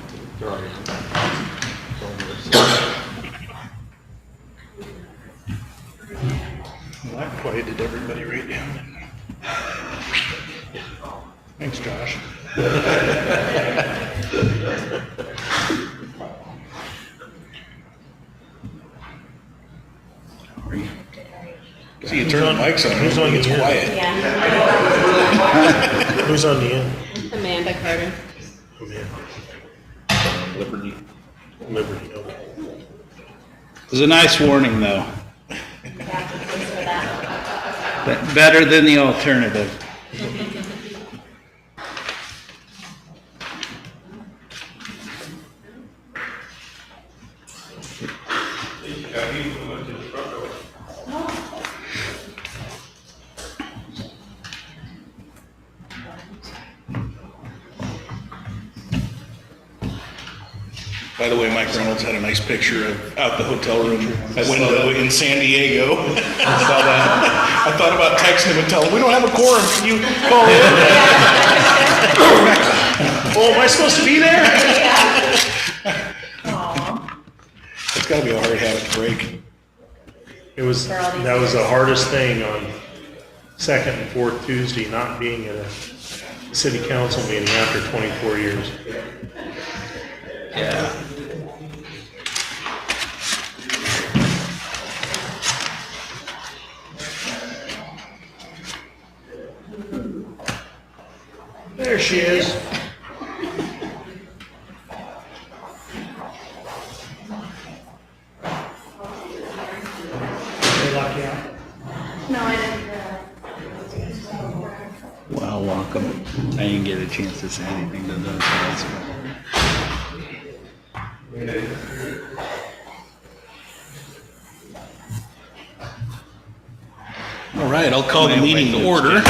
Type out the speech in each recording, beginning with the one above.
filled. They're already on. Well, that quieted everybody right down. Thanks, Josh. See, you turn the mics on, Who's on it's the end? quiet. Who's on the end? Amanda Carter. Oh, man. Liberty. Liberty, okay. It was a nice warning, though. Yeah, thanks for that. Better than the alternative. By the way, Mike Reynolds had a nice picture of out the hotel room window in San Diego. I saw that. I thought about texting him and telling him, we don't have a quorum, can you call in? Oh, am I supposed to be there? It's gotta be a hard habit to break. That was the hardest thing on second and fourth Tuesday, not being at a city council meeting after 24 years. Yeah. There she is. No, I didn't. Well, welcome. I didn't get a chance to say anything to those guys. All right, I'll call the meeting to order.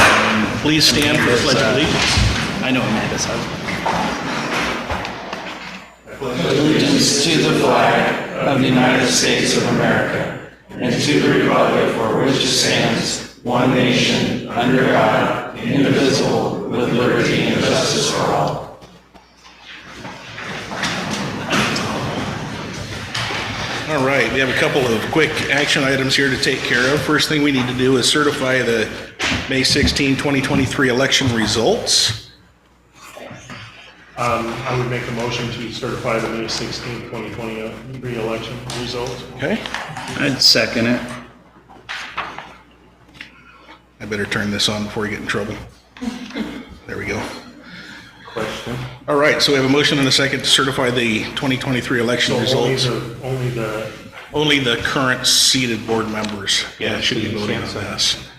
Please stand for the pledge of allegiance. I know Amanda's husband. Allegiance to the flag of the United States of America and to the republic for which it stands, one nation, under God, indivisible, with liberty and justice for all. All right, we have a couple of quick action items here to take care of. First thing we need to do is certify the May 16, 2023 election results. I would make a motion to certify the May 16, 2023 election results. Okay, I'd second it. I better turn this on before you get in trouble. There we go. Question. All right, so we have a motion and a second to certify the 2023 election So results. only Only the current seated board members. Yeah, should be so you voting can't on this.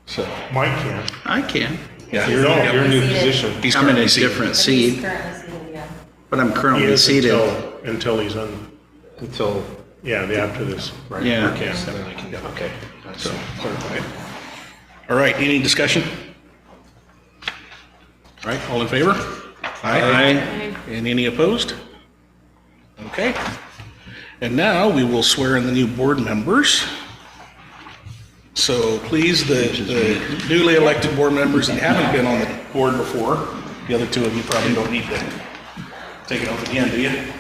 So, Mike can. I can. yeah. You're in a new position. He's I'm in currently a seated. different He's seat, currently seated, yeah. but I'm He currently is seated. until he's on, Until, after this. right? Yeah. Okay, so then I can, okay. So, certified. All right, any discussion? All right, all in favor? Aye. And any opposed? Okay. And now we will swear in the new board members. So please, the newly elected board members that haven't been on the board before, the other two of you probably don't need to take it off again, do you?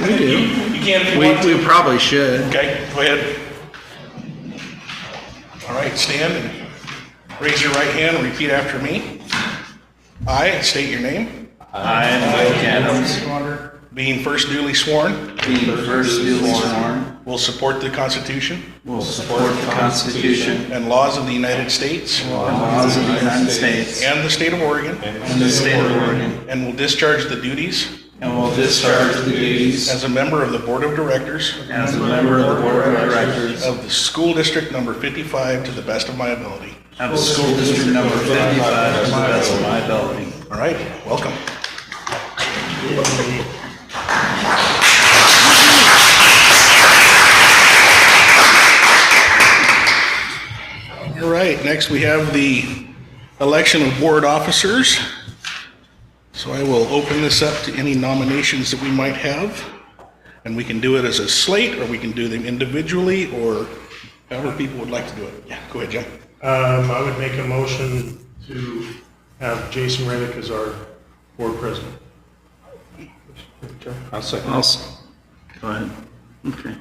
We do. You can if you want to. We probably should. Okay, go ahead. All right, stand and raise your right hand and repeat after me. I state your name. I am Mike Adams, Being first duly sworn, being first duly sworn, will support the Constitution will support the Constitution and laws of the United States and laws of the United States and the state of Oregon, and the state of Oregon, and will discharge the duties and will discharge the duties as a member of the Board of Directors as a member of the Board of Directors of the School District Number 55 to the best of my ability. of the School District Number 55 to the best of my ability. All right, welcome. All right, next we have the election of board officers. So I will open this up to any nominations that we might have. And we can do it as a slate, or we can do them individually, or however people would like to do it. Yeah, go ahead, Jim. I would make a motion to have Jason Reddick as our board president. Okay, I'll second. Go ahead. Okay.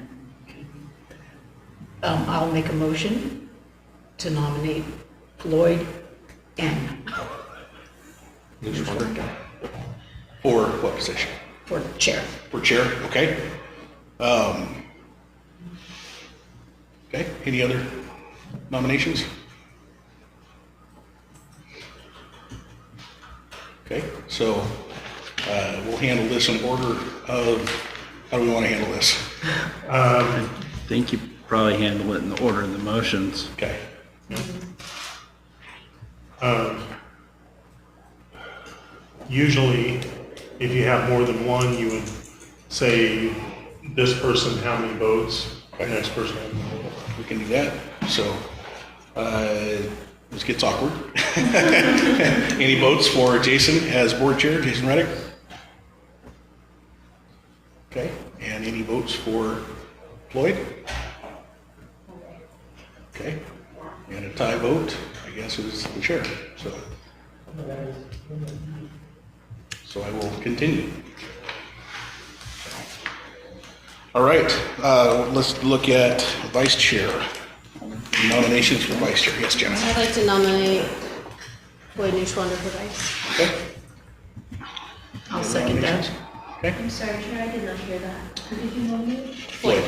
I'll make a motion to nominate Floyd N. For what position? for chair. For chair, okay. Okay, any other nominations? Okay, so we'll handle this in order of, how do we want to handle this? I think you probably handle it in the order of the motions. Okay, Usually, if you have more than one, you would say this person how many votes, the next person how many votes. we can do that. So this gets awkward. Any votes for Jason as board chair, Jason Reddick? Okay, and any votes for Floyd? Okay, and a tie vote, I guess, is the chair, so I will continue. All right, let's look at vice chair. Nominations for vice chair. Yes, Jenna. I'd like to nominate Floyd Newschwander for vice. Okay. I'll second that. Okay, I'm sorry, Chair, I did not hear that. Who did you nominate? Floyd.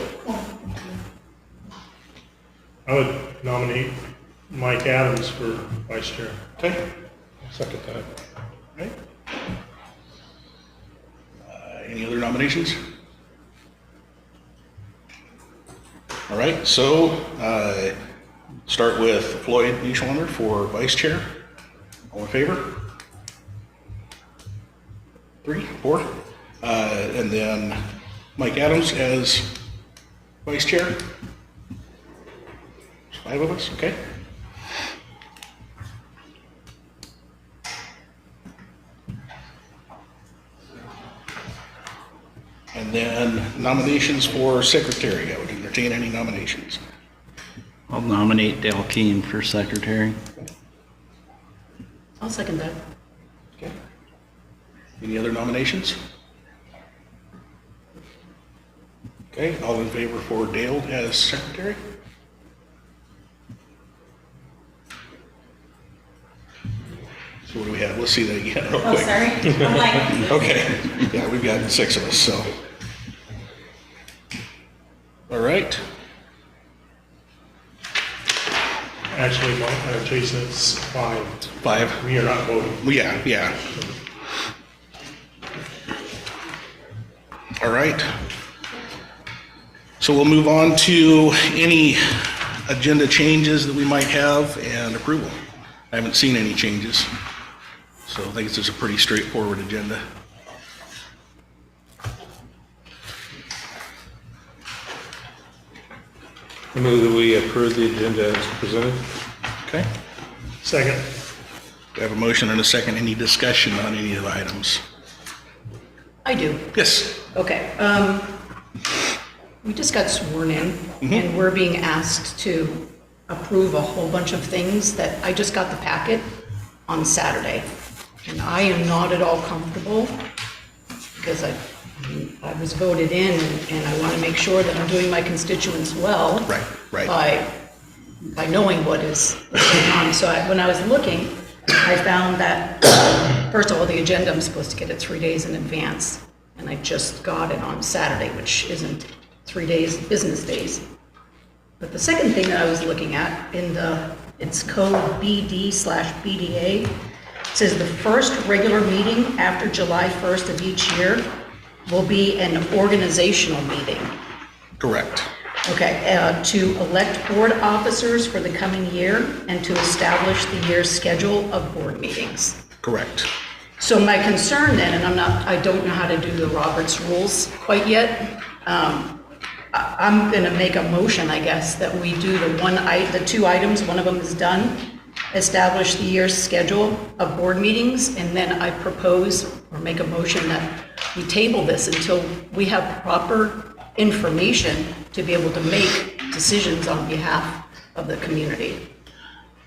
I would nominate Mike Adams for vice chair. Okay. Second that. All right. Any other nominations? All right, so start with Floyd Newschwander for vice chair. All in favor? 3, 4. And then Mike Adams as vice chair. There's 5 of us, okay. And then nominations for secretary. I would entertain any nominations. I'll nominate Dale Keene for secretary. I'll second that. Okay. Any other nominations? Okay, all in favor for Dale as secretary? So what do we have? Let's see that again real Oh, quick. sorry. I'm like, Okay, yeah, we've got 6 of us, so. All right, Actually, Jason, it's 5. 5. We are not voting. Well, yeah. All right. So we'll move on to any agenda changes that we might have and approval. I haven't seen any changes, so I think it's just a pretty straightforward agenda. I move that we approve the agenda as presented. Okay? Second. We have a motion and a second. Any discussion on any of the items? I do. Yes. Okay. We just got sworn in, and we're being asked to approve a whole bunch of things that I just got the packet on Saturday. And I am not at all comfortable because I was voted in and I want to make sure that I'm doing my constituents well. Right. By knowing what is going on. So when I was looking, I found that, first of all, the agenda, I'm supposed to get it 3 days in advance. And I just got it on Saturday, which isn't 3 days, business days. But the second thing that I was looking at it's code BD/BDA, it says the first regular meeting after July 1st of each year will be an organizational meeting. Correct. Okay, to elect board officers for the coming year and to establish the year's schedule of board meetings. Correct. So my concern then, and I don't know how to do the Roberts rules quite yet. I'm gonna make a motion, I guess, that we do the 2 items, one of them is done, establish the year's schedule of board meetings, and then I propose or make a motion that we table this until we have proper information to be able to make decisions on behalf of the community.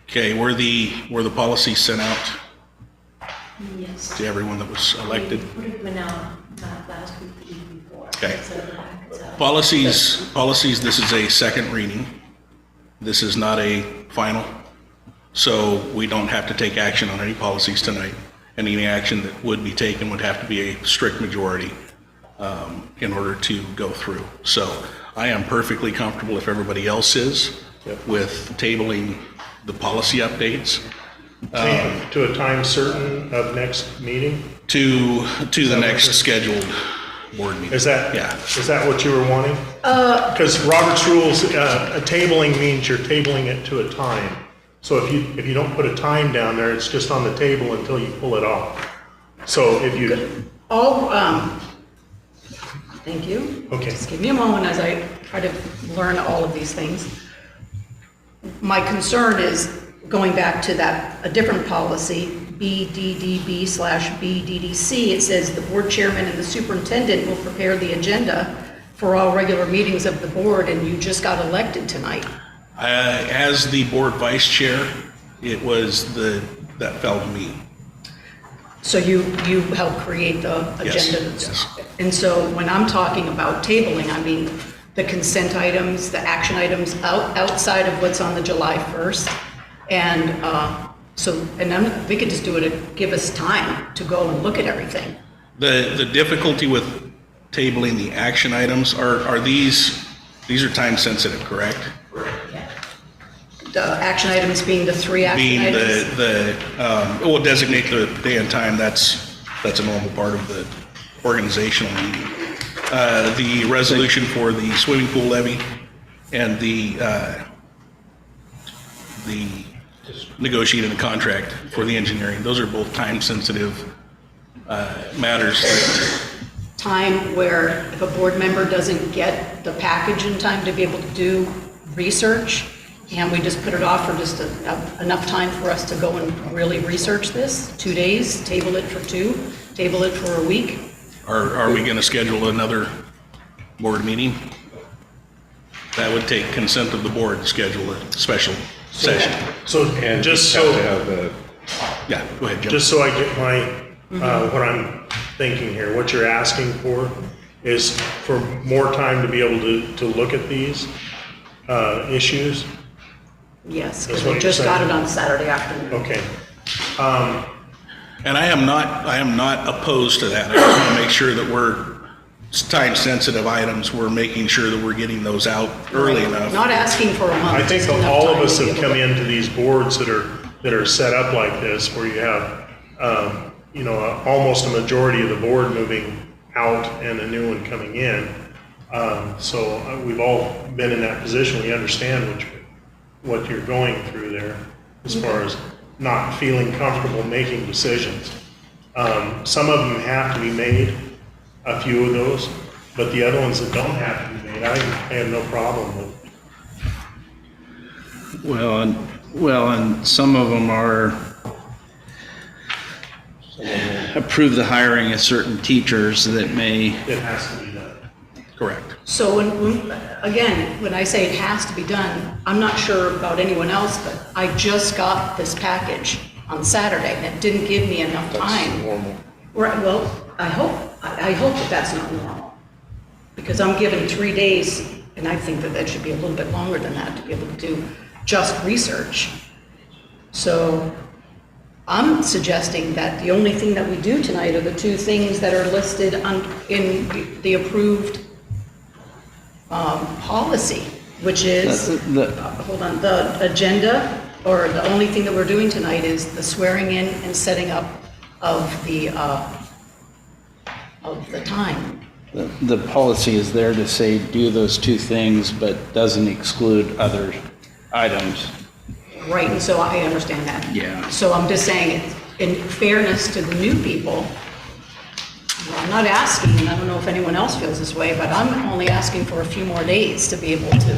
Okay, were the policies sent out yes. to everyone that was elected? Would have been out Not last week, the week before. Okay. So the packet's out. Policies, this is a second reading. This is not a final. So we don't have to take action on any policies tonight. And any action that would be taken would have to be a strict majority in order to go through. So I am perfectly comfortable, if everybody else is, with tabling the policy updates To a time certain of next meeting? to the next scheduled board meeting. Is that, Yeah. is that what you were wanting? Because Robert's rules, a tabling means you're tabling it to a time. So if you don't put a time down there, it's just on the table until you pull it off. So if you, Thank you. Okay. Just give me a moment as I try to learn all of these things. My concern is going back to that, a different policy, BDDB/BDDC. It says the board chairman and the superintendent will prepare the agenda for all regular meetings of the board, and you just got elected tonight. As the board vice chair, it was that fell to me. So you helped create the Yes, agenda? yes. And so when I'm talking about tabling, I mean the consent items, the action items outside of what's on the July 1st. And then we could just do it, and give us time to go and look at everything. The difficulty with tabling the action items are these are time sensitive, correct? The action items being the three action Being items? we'll designate the day and time, that's a normal part of the organizational meeting. The resolution for the swimming pool levy and the negotiating the contract for the engineering, those are both time sensitive matters. Time where if a board member doesn't get the package in time to be able to do research, and we just put it off for just enough time for us to go and really research this? 2 days, table it for 2, table it for a week? Are we gonna schedule another board meeting? That would take consent of the board to schedule a special session. so And just you have to so, have the, Yeah, go ahead, Jim. just so I get my, what I'm thinking here, what you're asking for is for more time to be able to look at these issues? Yes, That's because what we you're just got saying. it on Saturday afternoon. Okay. And I am not opposed to that. I just want to make sure that we're, time-sensitive items, we're making sure that we're getting those out early enough. Not asking for a month. I think just enough all of time us to be have able come to- into these boards that are set up like this, where you have, almost a majority of the board moving out and a new one coming in. So we've all been in that position. We understand what you're going through there as far as not feeling comfortable making decisions. Some of them have to be made, a few of those, but the other ones that don't have to be made, I have no problem with. Well, and some of them are approve the hiring of certain teachers that may, It has to be done. Correct. So again, when I say it has to be done, I'm not sure about anyone else, but I just got this package on Saturday, and it didn't give me enough that's time. normal. Right, well, I hope that that's not normal, because I'm given 3 days, and I think that should be a little bit longer than that to be able to do just research. So I'm suggesting that the only thing that we do tonight are the 2 things that are listed in the approved policy, which is, hold on, the agenda, or the only thing that we're doing tonight is the swearing in and setting up of the time. the policy is there to say do those 2 things, but doesn't exclude other items. Right, and so I understand that. Yeah. So I'm just saying, in fairness to the new people, I'm not asking, and I don't know if anyone else feels this way, but I'm only asking for a few more days to be able to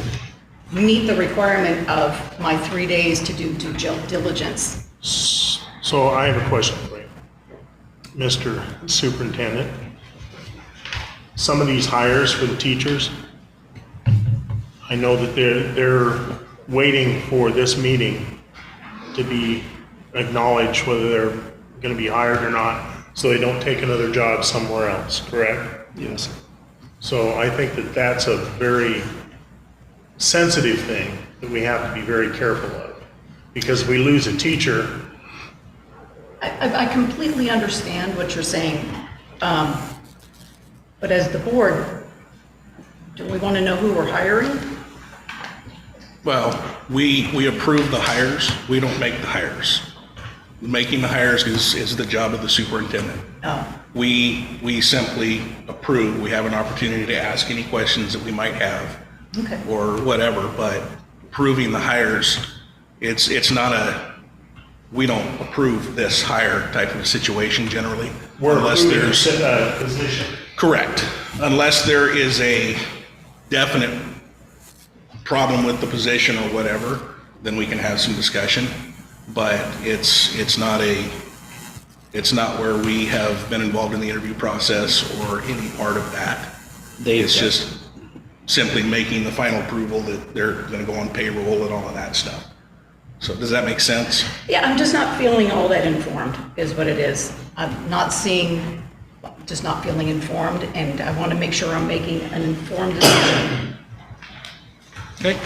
meet the requirement of my 3 days to do due diligence. So I have a question for you, Mr. Superintendent. Some of these hires for the teachers, I know that they're waiting for this meeting to be acknowledged, whether they're going to be hired or not. so they don't take another job somewhere else, correct? Yes. So I think that that's a very sensitive thing that we have to be very careful of. Because if we lose a teacher, I completely understand what you're saying. But as the board, do we want to know who we're hiring? Well, we approve the hires, we don't make the hires. Making the hires is the job of the superintendent. Oh, We simply approve, we have an opportunity to ask any questions that we might have. okay. Or whatever, but approving the hires, it's not we don't approve this hire type of a situation generally. we're unless approving there's a position. Correct, unless there is a definite problem with the position or whatever, then we can have some discussion. But it's not where we have been involved in the interview process or any part of that. It's just simply making the final approval that they're gonna go on payroll and all of that stuff. So does that make sense? Yeah, I'm just not feeling all that informed, is what it is. I'm not seeing, just not feeling informed, and I want to make sure I'm making an informed decision. Okay.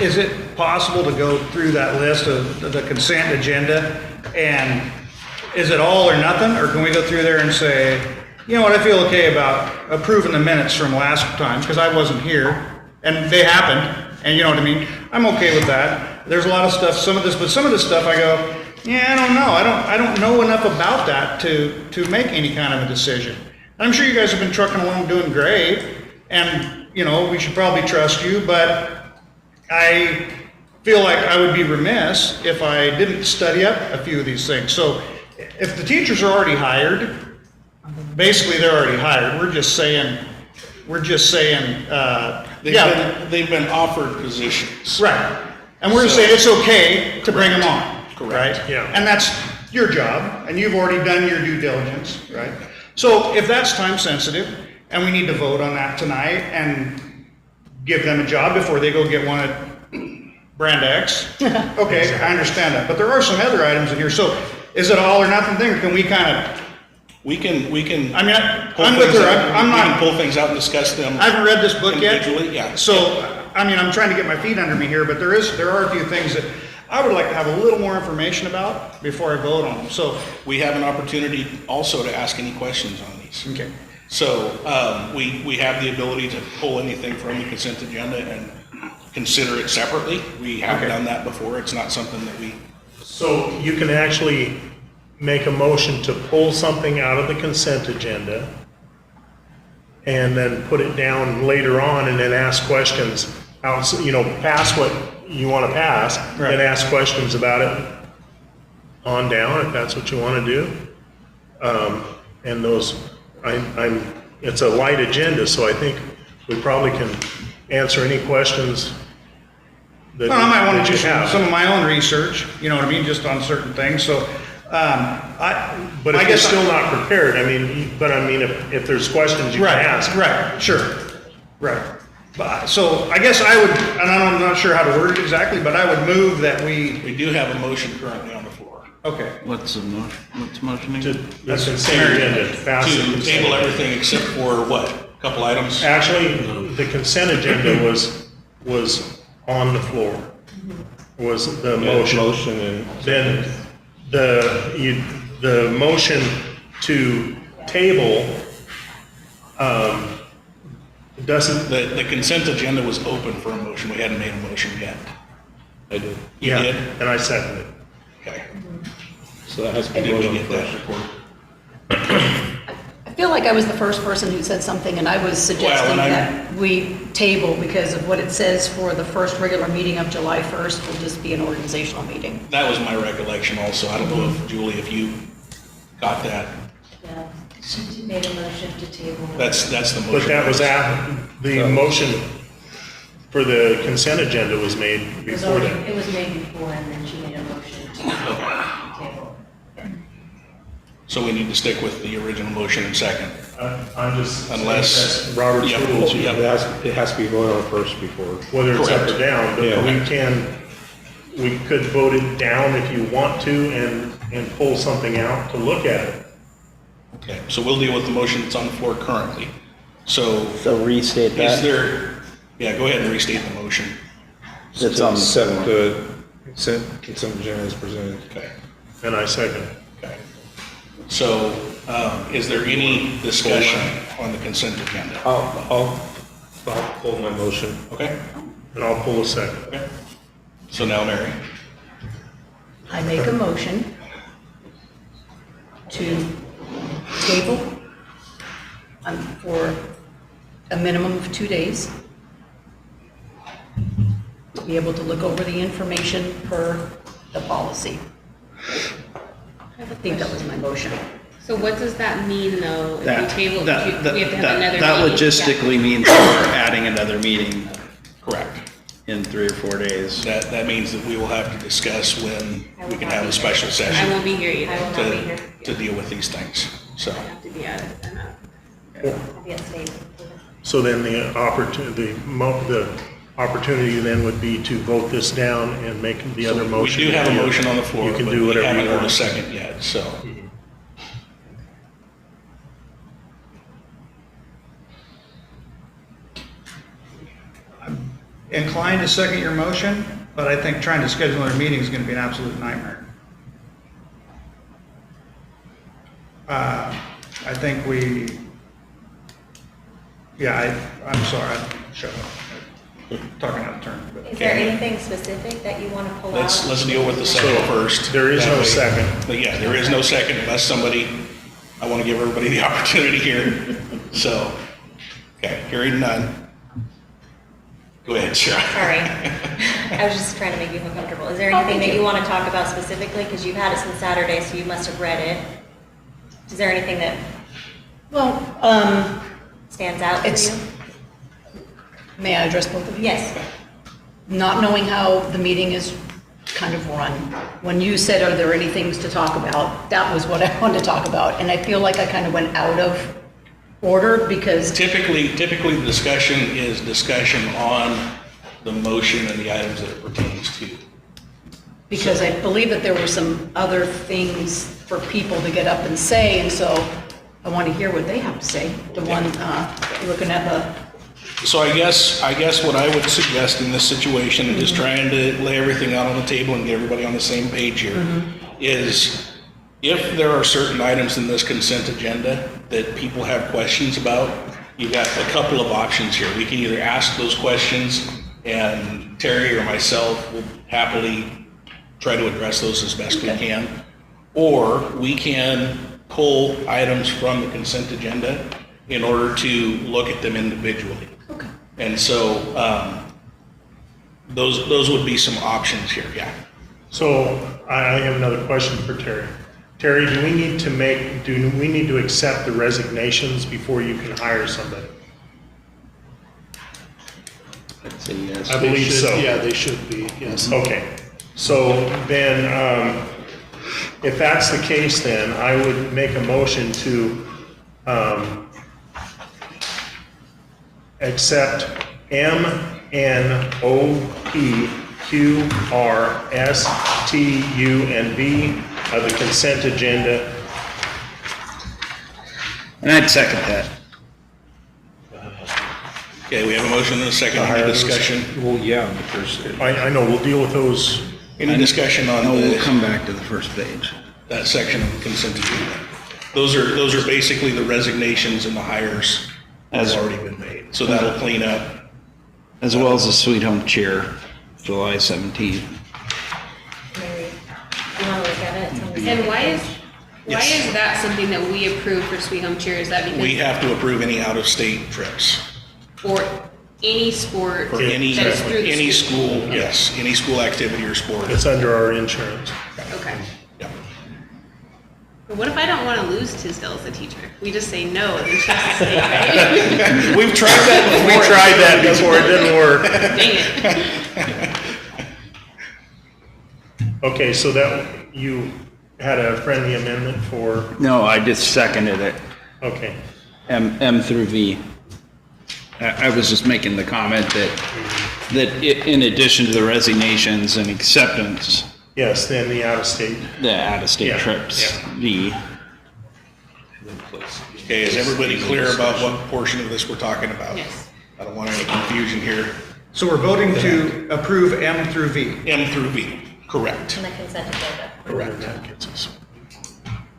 Is it possible to go through that list of the consent agenda, and is it all or nothing, or can we go through there and say, you know what, I feel okay about approving the minutes from last time, because I wasn't here, and they happened, and you know what I mean? I'm okay with that. There's a lot of stuff, but some of this stuff I go, yeah, I don't know. I don't know enough about that to make any kind of a decision. And I'm sure you guys have been trucking along doing great, and, you know, we should probably trust you, but I feel like I would be remiss if I didn't study up a few of these things. So if the teachers are already hired, basically they're already hired. We're just saying, They've been offered positions. right. And we're just saying it's okay to bring them on, Correct. right? Yeah. And that's your job, and you've already done your due diligence, right? So if that's time sensitive, and we need to vote on that tonight and give them a job before they go get one at brand X, okay, I understand that. But there are some other items in here. So is it all or nothing thing, or can we kind of, We can. I mean, pull I'm with things her, out- I'm We can not, pull things out and discuss them. I haven't read this book yet. Individually, yeah. So, I mean, I'm trying to get my feet under me here, but there are a few things that I would like to have a little more information about before I vote on them. So, We have an opportunity also to ask any questions on these. okay. So we have the ability to pull anything from the consent agenda and consider it separately. We have Okay. done that before. It's not something that we, So you can actually make a motion to pull something out of the consent agenda and then put it down later on and then ask questions, pass what you want to pass, Right. then ask questions about it on down if that's what you want to do. And those, it's a light agenda, so I think we probably can answer any questions that Well, I might want that to you do have. some of my own research, you know what I mean, just on certain things. So, But I if you're guess still not prepared, if there's questions you can Right, ask. right, sure, right. But, so I guess I would, and I'm not sure how to word it exactly, but I would move that we do have a motion currently on the floor okay. What's the motion, what's motioning? To the consent agenda, to pass the to consent table agenda. everything except for what? A couple items? Actually, the consent agenda was on the floor, was the motion. Motion and. Then the motion to table, doesn't, The consent agenda was open for a motion. We hadn't made a motion yet. I did. You yeah, did? and I seconded it. Okay. So that has to be Did we voted on get that first. report? I feel like I was the first person who said something, and I was suggesting and I'm- that we table because of what it says for the first regular meeting of July 1st will just be an organizational meeting. That was my recollection also. I don't know if, Julie, if you got that. Yeah, she made a motion to table. That's the motion. But that was the motion for the consent agenda was made It was before already- that. It was made before, and then she made a motion to table. So we need to stick with the original motion and second. I'm just. Unless- that's Robert's Yeah. rules, Yeah. It has to be voted on first before. whether it's up Correct. or down, but Yeah. we could vote it down if you want to and and pull something out to look at it. Okay, so we'll deal with the motion that's on the floor currently. So So restate is that. there, yeah, go ahead and restate the motion. It's on the Accept the consent agenda as presented. Okay, And I second. okay. So, is there any discussion on the consent agenda? I'll hold my motion. Okay, And I'll pull a second. okay. So now, Mary, I make a motion to table for a minimum of 2 days to be able to look over the information per the policy. I think that was my motion. So what does that mean, though, if That, we table, that, we have to have another that meeting? logistically means we're adding another meeting correct. in 3 or 4 days. That means that we will have to discuss when we can have a special I session won't be here either. I will not be here. to deal with these things, so. I have to be out of it. I'll be at state. So then the opportunity then would be to vote this down and make the other motion. We do have a motion on the floor, You can but do we whatever haven't you heard a want. second yet, so. Inclined to second your motion, but I think trying to schedule another meeting is gonna be an absolute nightmare. I think I'm sorry, shut up. Talking out of turn, but. Is there anything specific that you want to pull out? Let's deal with the second first. There is That no way- second. But yeah, there is no second unless somebody, I want to give everybody the opportunity here. So, okay, hearing none. Go ahead, Cheryl. Sorry. I was just trying to make you feel comfortable. Is there anything that you want to talk about specifically? Because you've had it since Saturday, so you must have read it. Is there anything that Well, stands out for It's- you? may I address both of you? Yes. Not knowing how the meeting is kind of run. When you said, are there any things to talk about? That was what I wanted to talk about. And I feel like I kind of went out of order because, Typically, the discussion is discussion on the motion and the items that it pertains to. I believe that there were some other things for people to get up and say. And so I want to hear what they have to say. The one, looking at the, So I guess what I would suggest in this situation, and just trying to lay everything out on the table and get everybody on the same page here, is if there are certain items in this consent agenda that people have questions about, you've got a couple of options here. We can either ask those questions, and Terry or myself will happily try to address those as best we can, or we can pull items from the consent agenda in order to look at them individually. okay. And so, those would be some options here, yeah. So I have another question for Terry. Terry, do we need to accept the resignations before you can hire somebody? I'd say yes. I believe so. Yeah, they should be, yes. Okay, so then, if that's the case, then I would make a motion to, accept MNOPQRSTU and V of the consent agenda. And I'd second that. Okay, we have a motion and a second, any discussion? Well, yeah, but there's, I know, we'll deal with those. Any discussion on No, we'll the, come back to the first page. that section of the consent agenda? Those are basically the resignations and the hires that As- have already been made, so that'll clean up. As well as the Sweet Home Cheer, July 17th. Mary, you want to look at it? Tell me. And why is Yes. that something that we approve for Sweet Home Cheer? Is that because? We have to approve any out-of-state trips Or any sport for any, that is through the any school? school, yes, any school activity or sport. It's under our insurance. Okay. Yeah. But what if I don't want to lose Tisdale as a teacher? We just say no, and then she has to stay, right? We've tried that before. We tried that before, it didn't work. Dang it. Okay, so that, you had a friendly amendment for, No, I just seconded it, okay. M through V. I was just making the comment that in addition to the resignations and acceptance Yes, then the out-of-state. The out-of-state Yeah, trips, yeah. V. Okay, is everybody clear about what portion of this we're talking about? Yes. I don't want any confusion here. So we're voting to approve M through V. M through V, correct, On the consent agenda. correct. That gets us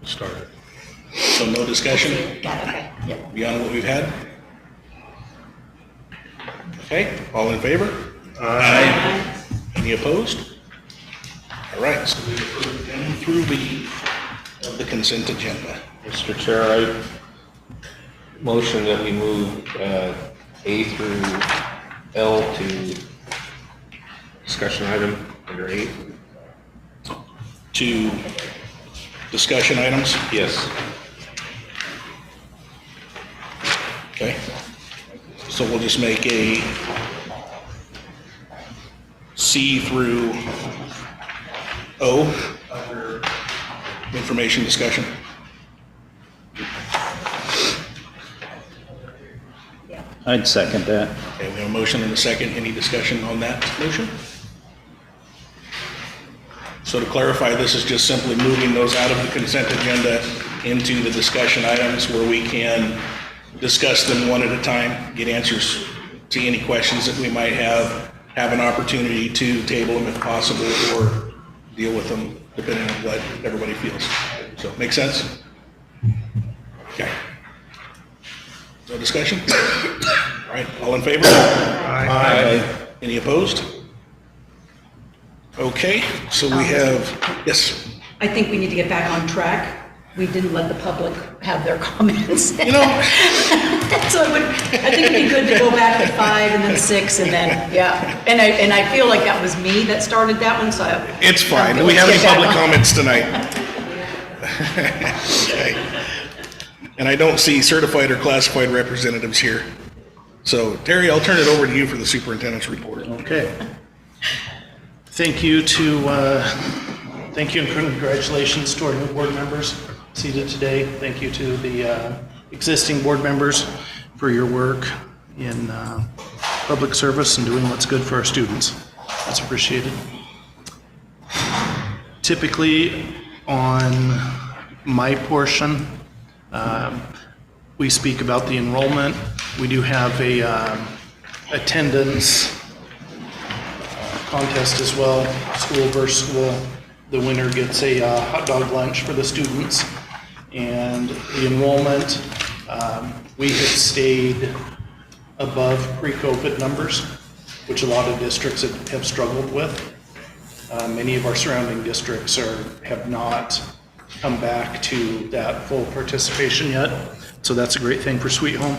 started. So no discussion Got it, okay. Yep. beyond what we've had? Okay, all in favor? Aye. Any opposed? All right, so we approved M through V of the consent agenda. Mr. Chair, I motion that we move A through L to discussion item under 8. To discussion items, Yes. okay? So we'll just make a C through O under information discussion. I'd second that. Okay, we have a motion and a second. Any discussion on that motion? So to clarify, this is just simply moving those out of the consent agenda into the discussion items where we can discuss them one at a time, get answers to any questions that we might have an opportunity to table them if possible, or deal with them depending on what everybody feels. So, make sense? Okay. No discussion? All right, all in favor? Aye. Any opposed? Okay, so we have, yes, I think we need to get back on track. We didn't let the public have their comments. you know, So I think it'd be good to go back to 5 and then 6 and then, yeah. And I feel like that was me that started that one, so. it's fine. Do we have any public comments tonight? Okay. And I don't see certified or classified representatives here. So Terry, I'll turn it over to you for the superintendent's report. Okay. Thank you and congratulations to our new board members seated today. Thank you to the existing board members for your work in public service and doing what's good for our students. That's appreciated. Typically, on my portion, we speak about the enrollment. We do have a attendance contest as well, school versus school. The winner gets a hot dog lunch for the students. And the enrollment, we have stayed above pre-COVID numbers, which a lot of districts have struggled with. Many of our surrounding districts have not come back to that full participation yet. So that's a great thing for Sweet Home.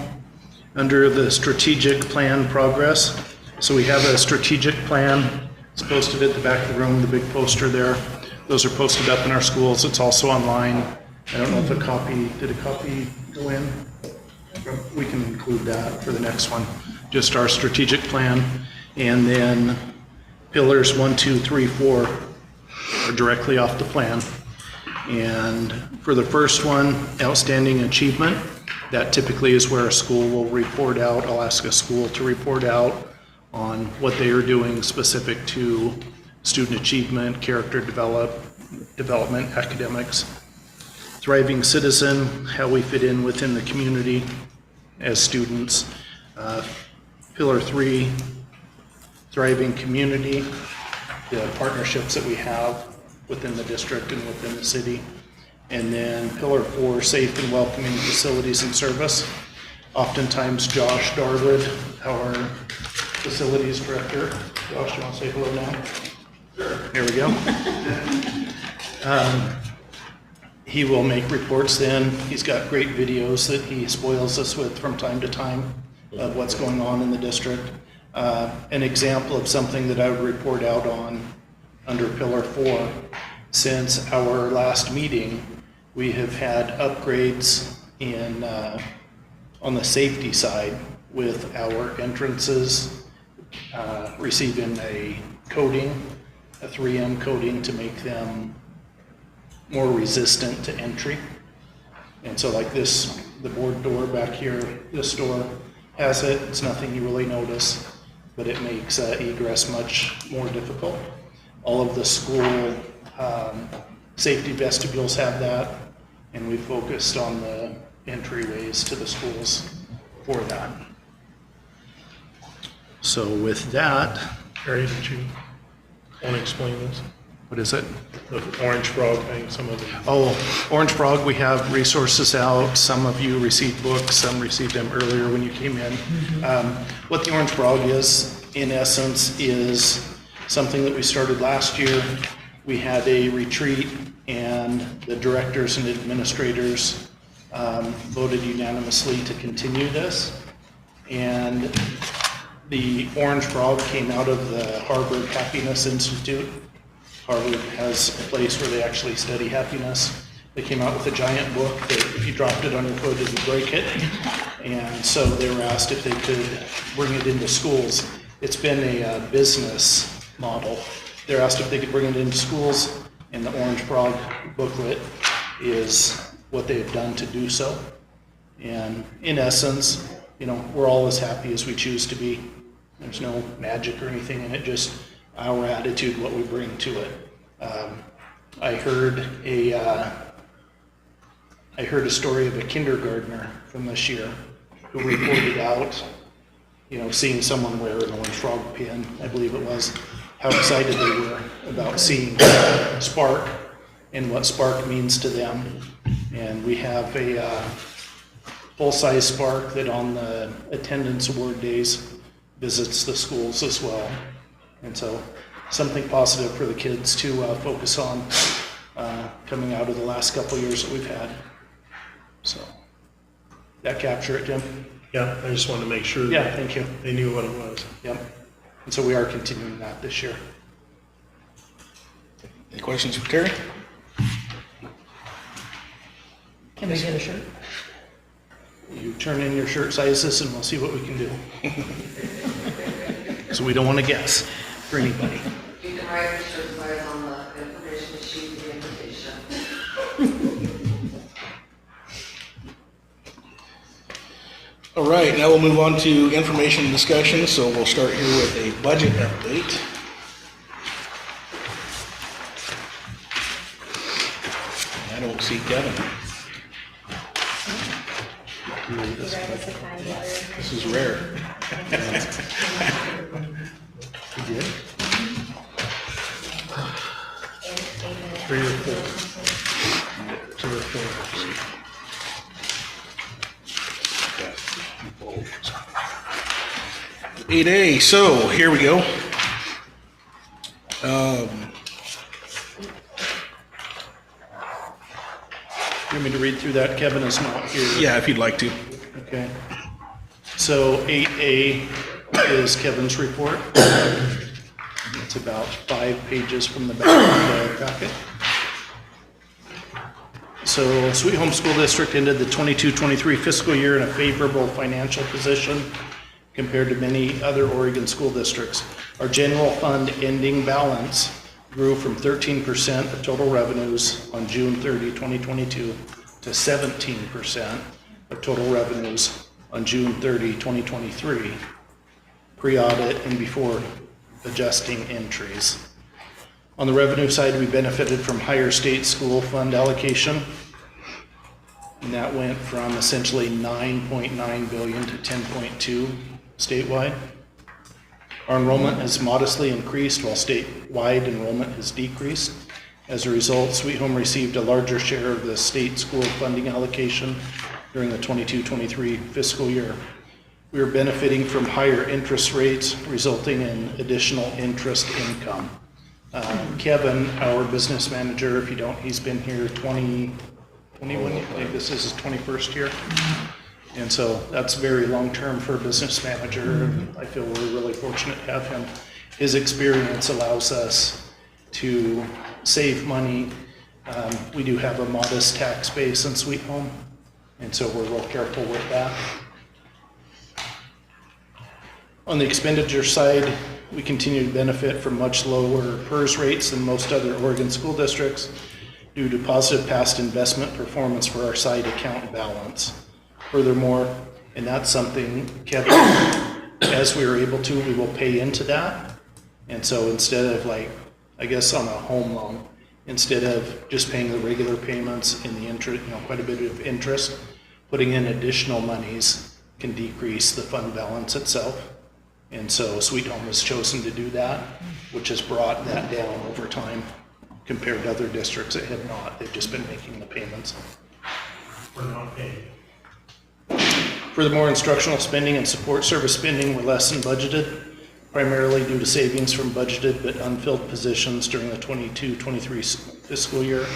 Under the strategic plan progress, so we have a strategic plan. It's posted at the back of the room, the big poster there. Those are posted up in our schools. It's also online. I don't know if did a copy go in? We can include that for the next one. Just our strategic plan. And then pillars 1, 2, 3, 4 are directly off the plan. And for the first one, outstanding achievement, that typically is where a school will report out. I'll ask a school to report out on what they are doing specific to student achievement, character development, academics. Thriving citizen, how we fit in within the community as students. Pillar 3, thriving community, the partnerships that we have within the district and within the city. And then Pillar 4, safe and welcoming facilities and service. Oftentimes Josh Darwood, our facilities director. Josh, you want to say hello now? Sure. There we go. He will make reports then. He's got great videos that he spoils us with from time to time of what's going on in the district. An example of something that I would report out on under Pillar 4. Since our last meeting, we have had upgrades on the safety side with our entrances receiving a coating, a 3M coating to make them more resistant to entry. And so like this, the board door back here, this door has it. It's nothing you really notice, but it makes egress much more difficult. All of the school safety vestibules have that, and we focused on the entryways to the schools for that. So with that, Harry, did you want to explain this? what is it? The orange frog thing, some of it. Oh, Orange Frog, we have resources out. Some of you received books, some received them earlier when you came in. What the Orange Frog is, in essence, is something that we started last year. We had a retreat, and the directors and administrators voted unanimously to continue this. And the Orange Frog came out of the Harvard Happiness Institute. Harvard has a place where they actually study happiness. They came out with a giant book that if you dropped it on your foot, it'd break it. And so they were asked if they could bring it into schools. It's been a business model. They're asked if they could bring it into schools, and the Orange Frog booklet is what they've done to do so. And in essence, you know, we're all as happy as we choose to be. There's no magic or anything in it, just our attitude, what we bring to it. I heard a story of a kindergartner from this year who reported out, you know, seeing someone wear an Orange Frog pin, I believe it was, how excited they were about seeing Spark and what Spark means to them. And we have a full-size Spark that on the attendance award days visits the schools as well. And so something positive for the kids to focus on coming out of the last couple of years that we've had. So, that capture it, Jim? Yeah, I just wanted to make sure Yeah, that thank you. they knew what it was. Yep. And so we are continuing that this year. Any questions for Terry? Can we get a shirt? You turn in your shirt sizes and we'll see what we can do. So we don't want to guess for anybody. You can write your shirt size on the information sheet, the invitation. All right, now we'll move on to information and discussion. So we'll start here with a budget update. I don't see Kevin. This is rare. You did? 3 or 4. 2 or 4. 8A, so here we go. You want me to read through that? Kevin is not here. Yeah, if you'd like to. Okay. So 8A is Kevin's report. It's about 5 pages from the back of the packet. So Sweet Home School District ended the 22-23 fiscal year in a favorable financial position compared to many other Oregon school districts. Our general fund ending balance grew from 13% of total revenues on June 30, 2022 to 17% of total revenues on June 30, 2023, pre-audit and before adjusting entries. On the revenue side, we benefited from higher state school fund allocation, and that went from essentially 9.9 billion to 10.2 statewide. Our enrollment has modestly increased while statewide enrollment has decreased. As a result, Sweet Home received a larger share of the state school funding allocation during the 22-23 fiscal year. We are benefiting from higher interest rates, resulting in additional interest income. Kevin, our business manager, if you don't, he's been here 21, I think this is his 21st year. And so that's very long-term for a business manager. I feel we're really fortunate to have him. His experience allows us to save money. We do have a modest tax base in Sweet Home, and so we're real careful with that. On the expenditure side, we continue to benefit from much lower PERS rates than most other Oregon school districts due to positive past investment performance for our side account balance. Furthermore, and that's something, Kevin, as we are able to, we will pay into that. And so instead of like I guess, on a home loan, instead of just paying the regular payments in the interest, quite a bit of interest. Putting in additional monies can decrease the fund balance itself. And so Sweet Home has chosen to do that, which has brought that down over time compared to other districts that have not. They've just been making the payments. We're not paying. Furthermore, instructional spending and support service spending were less than budgeted, primarily due to savings from budgeted but unfilled positions during the 22-23 fiscal year.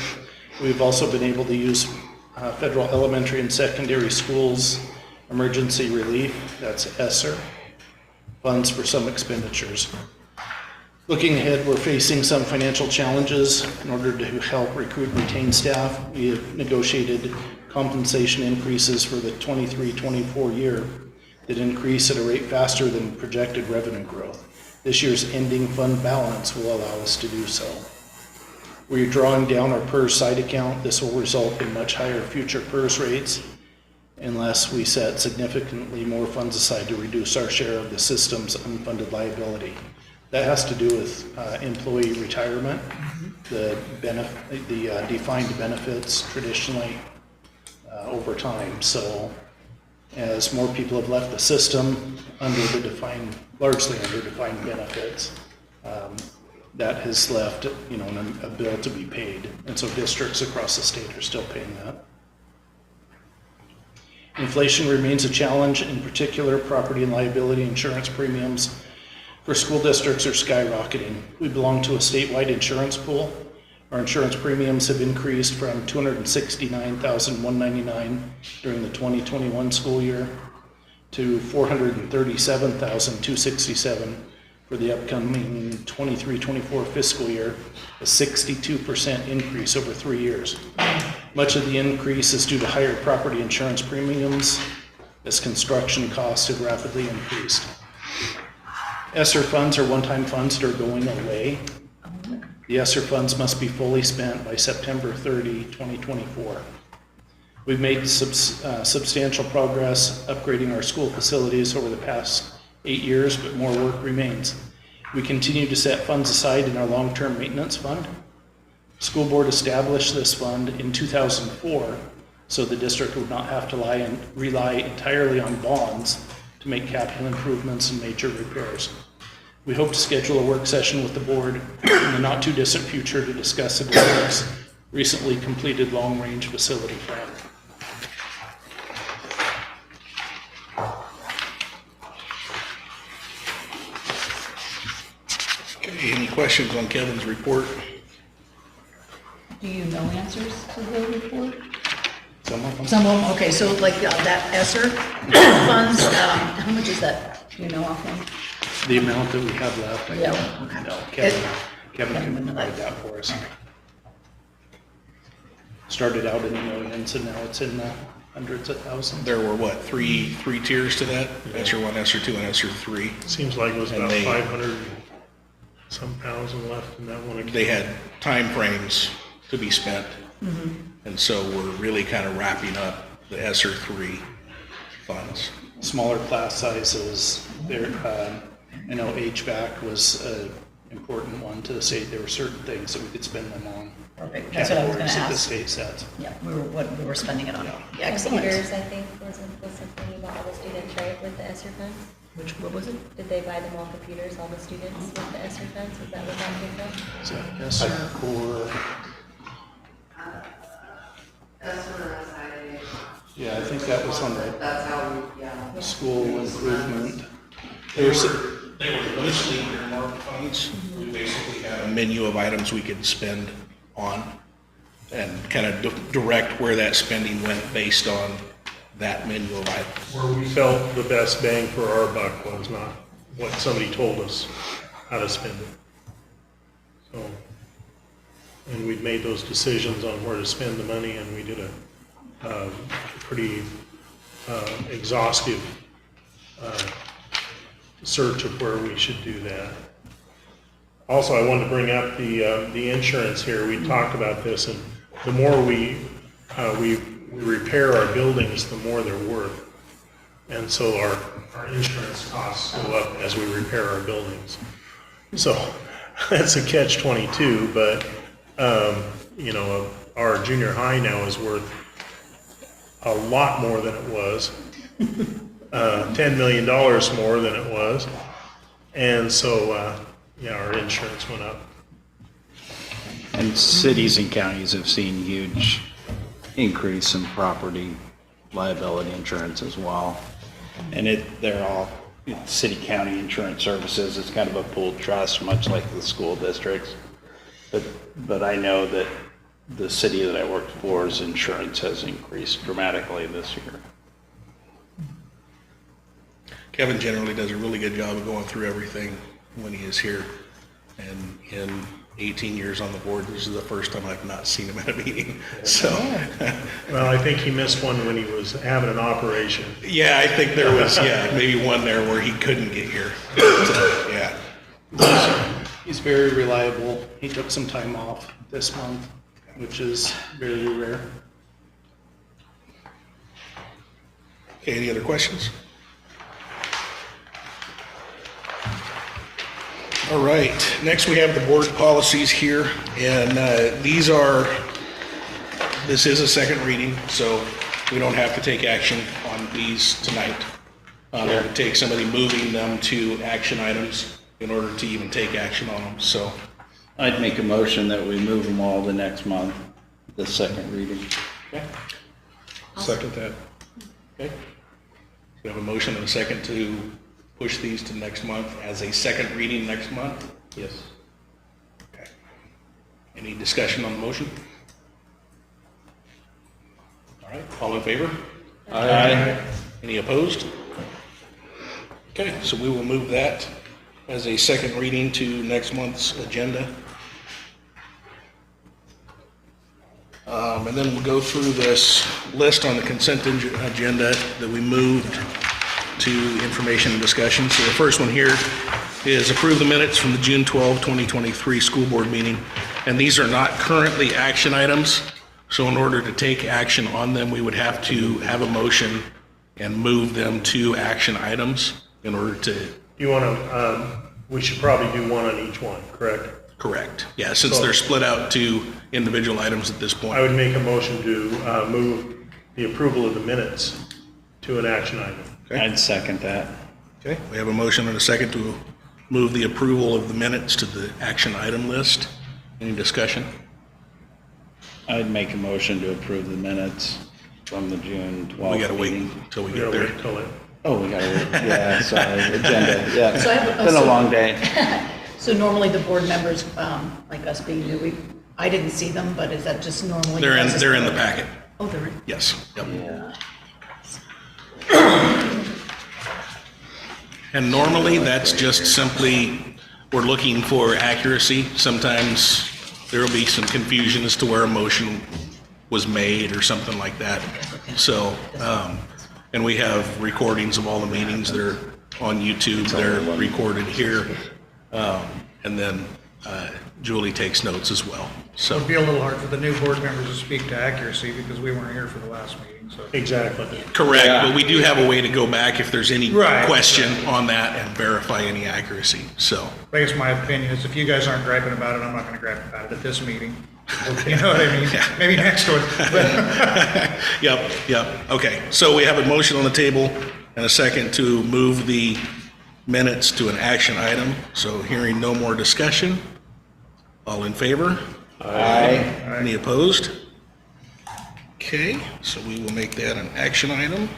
We've also been able to use federal elementary and secondary schools emergency relief, that's ESSER, funds for some expenditures. Looking ahead, we're facing some financial challenges. In order to help recruit and retain staff, we have negotiated compensation increases for the 23-24 year that increase at a rate faster than projected revenue growth. This year's ending fund balance will allow us to do so. We're drawing down our PERS side account. This will result in much higher future PERS rates unless we set significantly more funds aside to reduce our share of the system's unfunded liability. That has to do with employee retirement, the defined benefits traditionally over time. So as more people have left the system under the largely under defined benefits, that has left, a bill to be paid. And so districts across the state are still paying that. Inflation remains a challenge. In particular, property and liability insurance premiums for school districts are skyrocketing. We belong to a statewide insurance pool. Our insurance premiums have increased from $269,199 during the 2021 school year to $437,267 for the upcoming 23-24 fiscal year, a 62% increase over 3 years. Much of the increase is due to higher property insurance premiums as construction costs have rapidly increased. ESSER funds are one-time funds that are going away. The ESSER funds must be fully spent by September 30, 2024. We've made substantial progress upgrading our school facilities over the past 8 years, but more work remains. We continue to set funds aside in our long-term maintenance fund. School board established this fund in 2004, so the district would not have to rely entirely on bonds to make capital improvements and major repairs. We hope to schedule a work session with the board in the not too distant future to discuss the district's recently completed long-range facility plan. Okay, any questions on Kevin's report? Do you know answers to the report? Some of them. Some of them, okay, so like that ESSER funds, how much is that? Do you know offhand? The amount that we have left, Yeah, okay. no, Kevin can provide that for us. Started out in the millions and now it's in the hundreds of thousands. There were what, three tiers to that? ESSER 1, ESSER 2, and ESSER 3. Seems like it was And about they- 500 some thousand left in that one account. They had time frames to be spent. And so we're really kind of wrapping up the ESSER 3 funds. Smaller class sizes, there, I know HVAC was an important one to the state. There were certain things that we could spend them on. Perfect, that's what I was gonna Categories that the ask. state sets. Yeah, we were spending it on. Yeah, excellent. Computers, I think, was something about all the students, right, with the ESSER funds? What was it? Did they buy them all computers, all the students with the ESSER funds? Is that what that came from? Is that ESSER or, SRSIA. yeah, I think that was on the That's how we, yeah. school improvement. There was some, They were loosely earmarked funds. We basically had a menu of items we could spend on and kind of direct where that spending went based on that menu of items. Where we felt the best bang for our buck was not what somebody told us how to spend it. So, and we've made those decisions on where to spend the money, and we did a pretty exhaustive search of where we should do that. Also, I wanted to bring up the insurance here. We talked about this, and the more we repair our buildings, the more they're worth. And so our insurance costs go up as we repair our buildings. So that's a catch-22, but, you know, our junior high now is worth a lot more than it was. $10 million more than it was. And so, yeah, our insurance went up. And cities and counties have seen huge increase in property liability insurance as well. And they're all city county insurance services. It's kind of a pooled trust, much like the school districts. But I know that the city that I worked for's insurance has increased dramatically this year. Kevin generally does a really good job of going through everything when he is here. And in 18 years on the board, this is the first time I've not seen him at a meeting, so. Well, I think he missed one when he was having an operation. Yeah, I think there was, maybe one there where he couldn't get here. So, yeah. He's very reliable. He took some time off this month, which is very rare. Okay, any other questions? All right, next we have the board policies here, and this is a second reading, so we don't have to take action on these tonight. It would take somebody moving them to action items in order to even take action on them, so. I'd make a motion that we move them all to next month, the second reading. Okay. Second that. Okay. We have a motion and a second to push these to next month as a second reading next month? Yes. Okay. Any discussion on the motion? All right, all in favor? Aye. Any opposed? Okay, so we will move that as a second reading to next month's agenda. And then we'll go through this list on the consent agenda that we moved to information and discussion. So the first one here is approve the minutes from the June 12, 2023 school board meeting. And these are not currently action items. So in order to take action on them, we would have to have a motion and move them to action items in order to. You want to, we should probably do one on each one, correct? Correct. Yeah, since they're split out to individual items at this point. I would make a motion to move the approval of the minutes to an action item. Okay. I'd second that. Okay, we have a motion and a second to move the approval of the minutes to the action item list. Any discussion? I'd make a motion to approve the minutes from the June 12th We gotta wait meeting. until we We get gotta there. wait till it. Oh, we gotta wait. Yeah, sorry, agenda, yeah. So I have- Been a long day. So normally the board members, like us being new, I didn't see them, but is that just normally? They're in the packet. Oh, they're in. Yes. Yep. Yeah. And normally that's just simply, we're looking for accuracy. Sometimes there will be some confusion as to where a motion was made or something like that. So, and we have recordings of all the meetings. They're on YouTube. They're recorded here. And then Julie takes notes as well. So, It'd be a little hard for the new board members to speak to accuracy because we weren't here for the last meeting, so. Exactly. correct, Yeah. but we do have a way to go back if there's any Right. question on that and verify any accuracy. So, I guess my opinion is if you guys aren't griping about it, I'm not gonna gripe about it at this meeting. You know what I mean? Maybe next one, but. Yep. Okay, so we have a motion on the table and a second to move the minutes to an action item. So hearing no more discussion, all in favor? Aye. Any opposed? Okay, so we will make that an action item.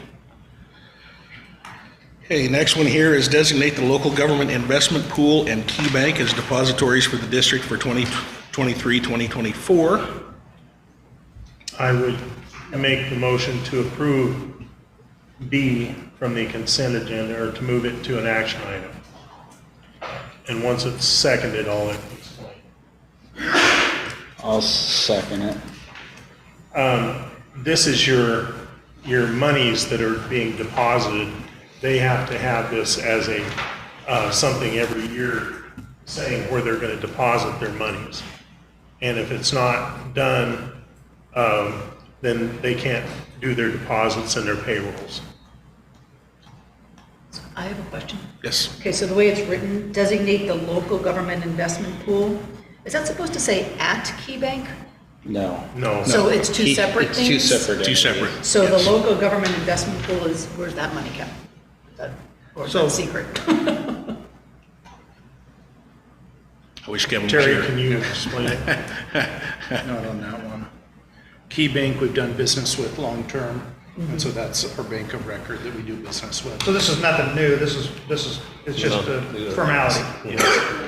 Okay, next one here is designate the local government investment pool and Key Bank as depositories for the district for 2023, 2024. I would make the motion to approve B from the consent agenda, or to move it to an action item. And once it's seconded, I'll explain. I'll second it. This is your monies that are being deposited. They have to have this as a, something every year saying where they're gonna deposit their monies. And if it's not done, then they can't do their deposits and their payrolls. I have a question. Yes. Okay, so the way it's written, designate the local government investment pool, is that supposed to say at Key Bank? No. No. So it's two separate It's things? two separate. Two entities. separate. So the yes. local government investment pool is, where's that money kept? Or is So- that secret? I wish Kevin was Terry, here. can you explain it? Not on that one. Key Bank, we've done business with long-term, and so that's our bank of record that we do business with. So this is nothing new, this is, it's just a formality.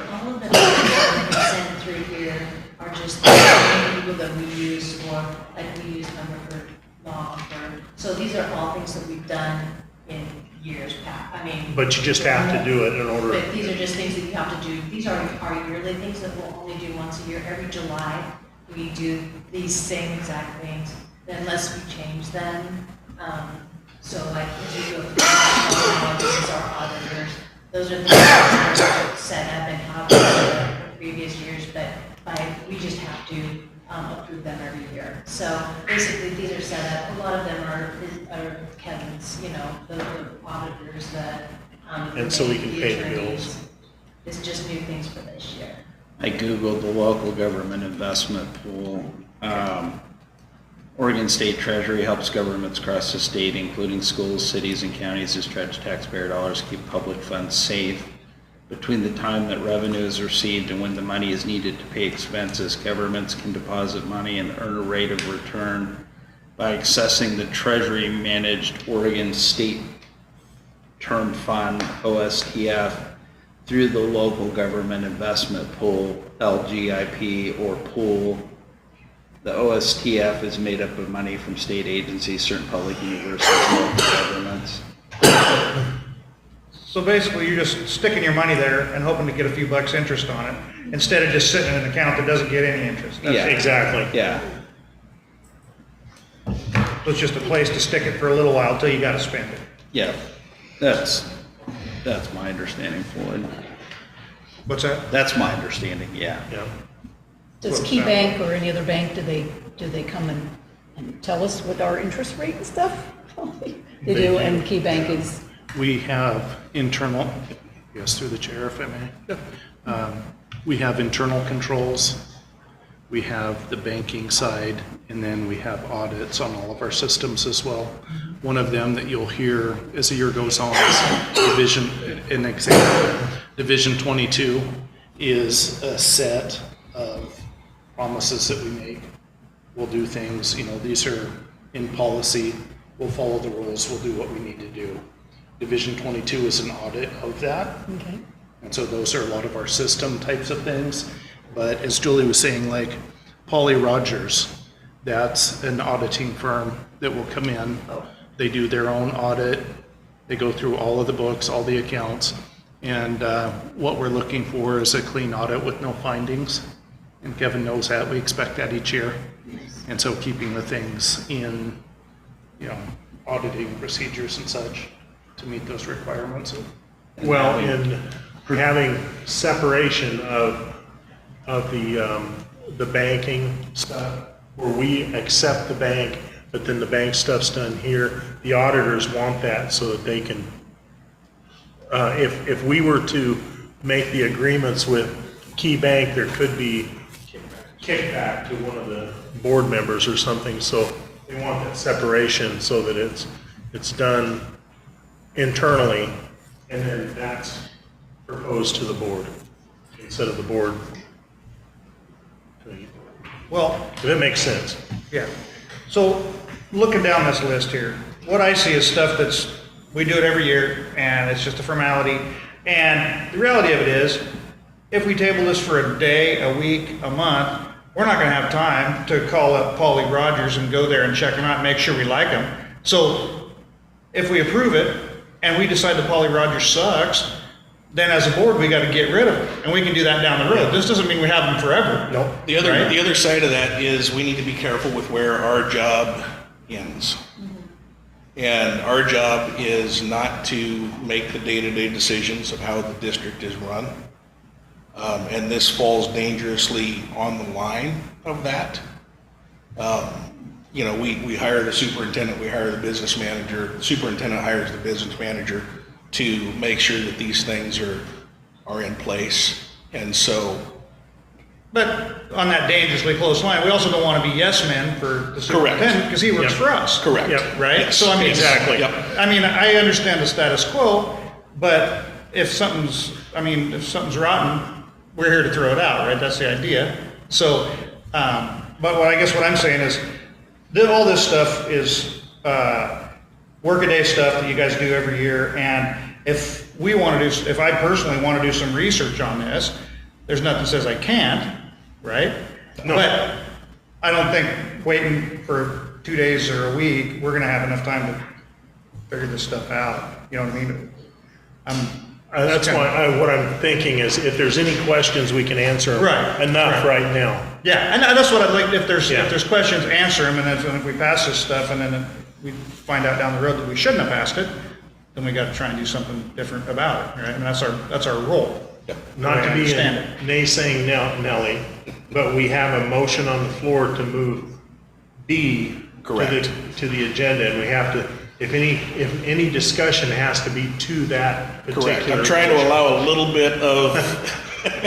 All of the documents that we send through here are just the people that we use for, like we use Cumberford Law Firm. So these are all things that we've done in years past, I mean. But you just have to do it in order. But these are just things that you have to do. These are our yearly things that we'll only do once a year. Every July, we do these same exact things, unless we change them. So like, if you do this is our auditors. Those are things that are set up and how for previous years, but we just have to approve them every year. So basically, these are set up. A lot of them are Kevin's, you know, the auditors, And so we can pay the attorneys. bills. It's just new things for this year. I Googled the local government investment pool. Oregon State Treasury helps governments across the state, including schools, cities, and counties, discharge taxpayer dollars, keep public funds safe. Between the time that revenue is received and when the money is needed to pay expenses, governments can deposit money and earn a rate of return by accessing the Treasury-managed Oregon State Term Fund, OSTF, through the local government investment pool, LGIP, or pool. The OSTF is made up of money from state agencies, certain public universities, and local governments. So basically, you're just sticking your money there and hoping to get a few bucks interest on it, instead of just sitting in an account that doesn't get any interest. That's- Yeah. Exactly. Yeah, So it's just a place to stick it for a little while till you gotta spend it. yeah, that's my understanding, Floyd. What's that? That's my understanding, yeah. Yeah. Does Key Bank or any other bank, do they come and tell us what our interest rate and stuff? They do, and Key Bank is, We have internal, yes, through the chair, if I may. We have internal controls, we have the banking side, and then we have audits on all of our systems as well. One of them that you'll hear as the year goes on is Division, an example, Division 22 is a set of promises that we make. We'll do things, you know, these are in policy, we'll follow the rules, we'll do what we need to do. Division 22 is an audit of that. okay. And so those are a lot of our system types of things. But as Julie was saying, like Polly Rogers, that's an auditing firm that will come in. They do their own audit. They go through all of the books, all the accounts. And what we're looking for is a clean audit with no findings. And Kevin knows that. We expect that each year. And so keeping the things in, you know, auditing procedures and such to meet those requirements. Well, in having separation of the banking stuff, where we accept the bank, but then the bank stuff's done here, the auditors want that so that they can, if we were to make the agreements with Key Bank, there could be kickback to one of the board members or something, so they want that separation so that it's done internally, and then that's proposed to the board, instead of the board. Well, If it makes sense. yeah. So looking down this list here, what I see is stuff we do it every year and it's just a formality. And the reality of it is, if we table this for a day, a week, a month, we're not gonna have time to call up Polly Rogers and go there and check them out and make sure we like them. So if we approve it and we decide that Polly Rogers sucks, then as a board, we gotta get rid of it. And we can do that down the road. This doesn't mean we have them forever. Nope. The other, Right? the other side of that is we need to be careful with where our job ends. And our job is not to make the day-to-day decisions of how the district is run. And this falls dangerously on the line of that. You know, we hire the superintendent, we hire the business manager, the superintendent hires the business manager. to make sure that these things are in place. And so, But on that dangerously close line, we also don't want to be yes men for the superintendent because he works Yep. for us. correct. Yep. Right? Yes, So I mean, exactly. Yep. I mean, I understand the status quo, but if something's rotten, we're here to throw it out, right? That's the idea. So, but I guess what I'm saying is, that all this stuff is workaday stuff that you guys do every year, and if I personally want to do some research on this, there's nothing that says I can't, right? No. But I don't think waiting for 2 days or a week, we're gonna have enough time to figure this stuff out, you know what I mean? That's why, what I'm thinking is if there's any questions, we can answer them Right, enough right. right now. Yeah, and that's what I'd like, if there's Yeah. questions, answer them, and then if we pass this stuff, and then we find out down the road that we shouldn't have passed it, then we gotta try and do something different about it, right? And that's our role. Not The way to I be understand it. naysaying now, Nelly, but we have a motion on the floor to move B Correct. to the agenda, and we have to, if any discussion has to be to that particular. Correct. I'm trying to allow a little bit of,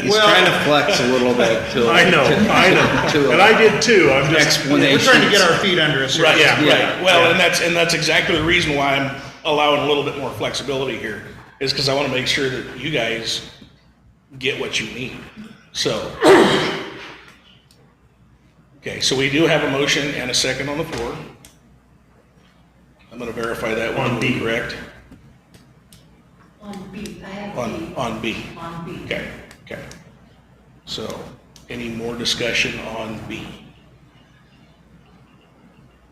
He's trying to flex a little bit to. I know, to and I did too, I'm just. We're trying to get our feet under us. right, Yeah, right. right, Well, yeah. and that's exactly the reason why I'm allowing a little bit more flexibility here, is because I want to make sure that you guys get what you need. So, okay, so we do have a motion and a second on the floor. I'm going to verify that one On B. correct. On B, I have B. On B. On B. Okay, okay. So, any more discussion on B?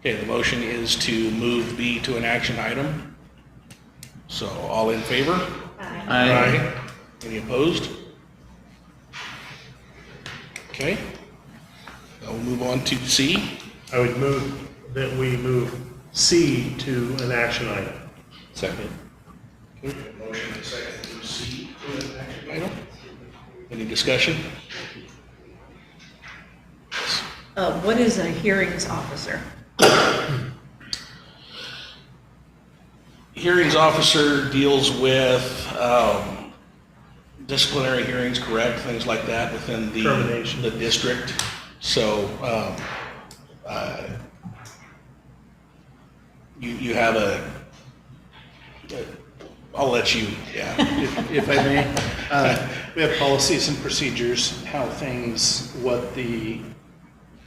Okay, the motion is to move B to an action item. So, all in favor? Aye. Any opposed? Okay. Now we'll move on to C. I would move that we move C to an action item. Second. Okay, motion and second to move C to an action item. Any discussion? What is a hearings officer? Hearings officer deals with disciplinary hearings, correct, things like that within Termination. the district. So you have I'll let you, yeah. If I may, we have policies and procedures, what the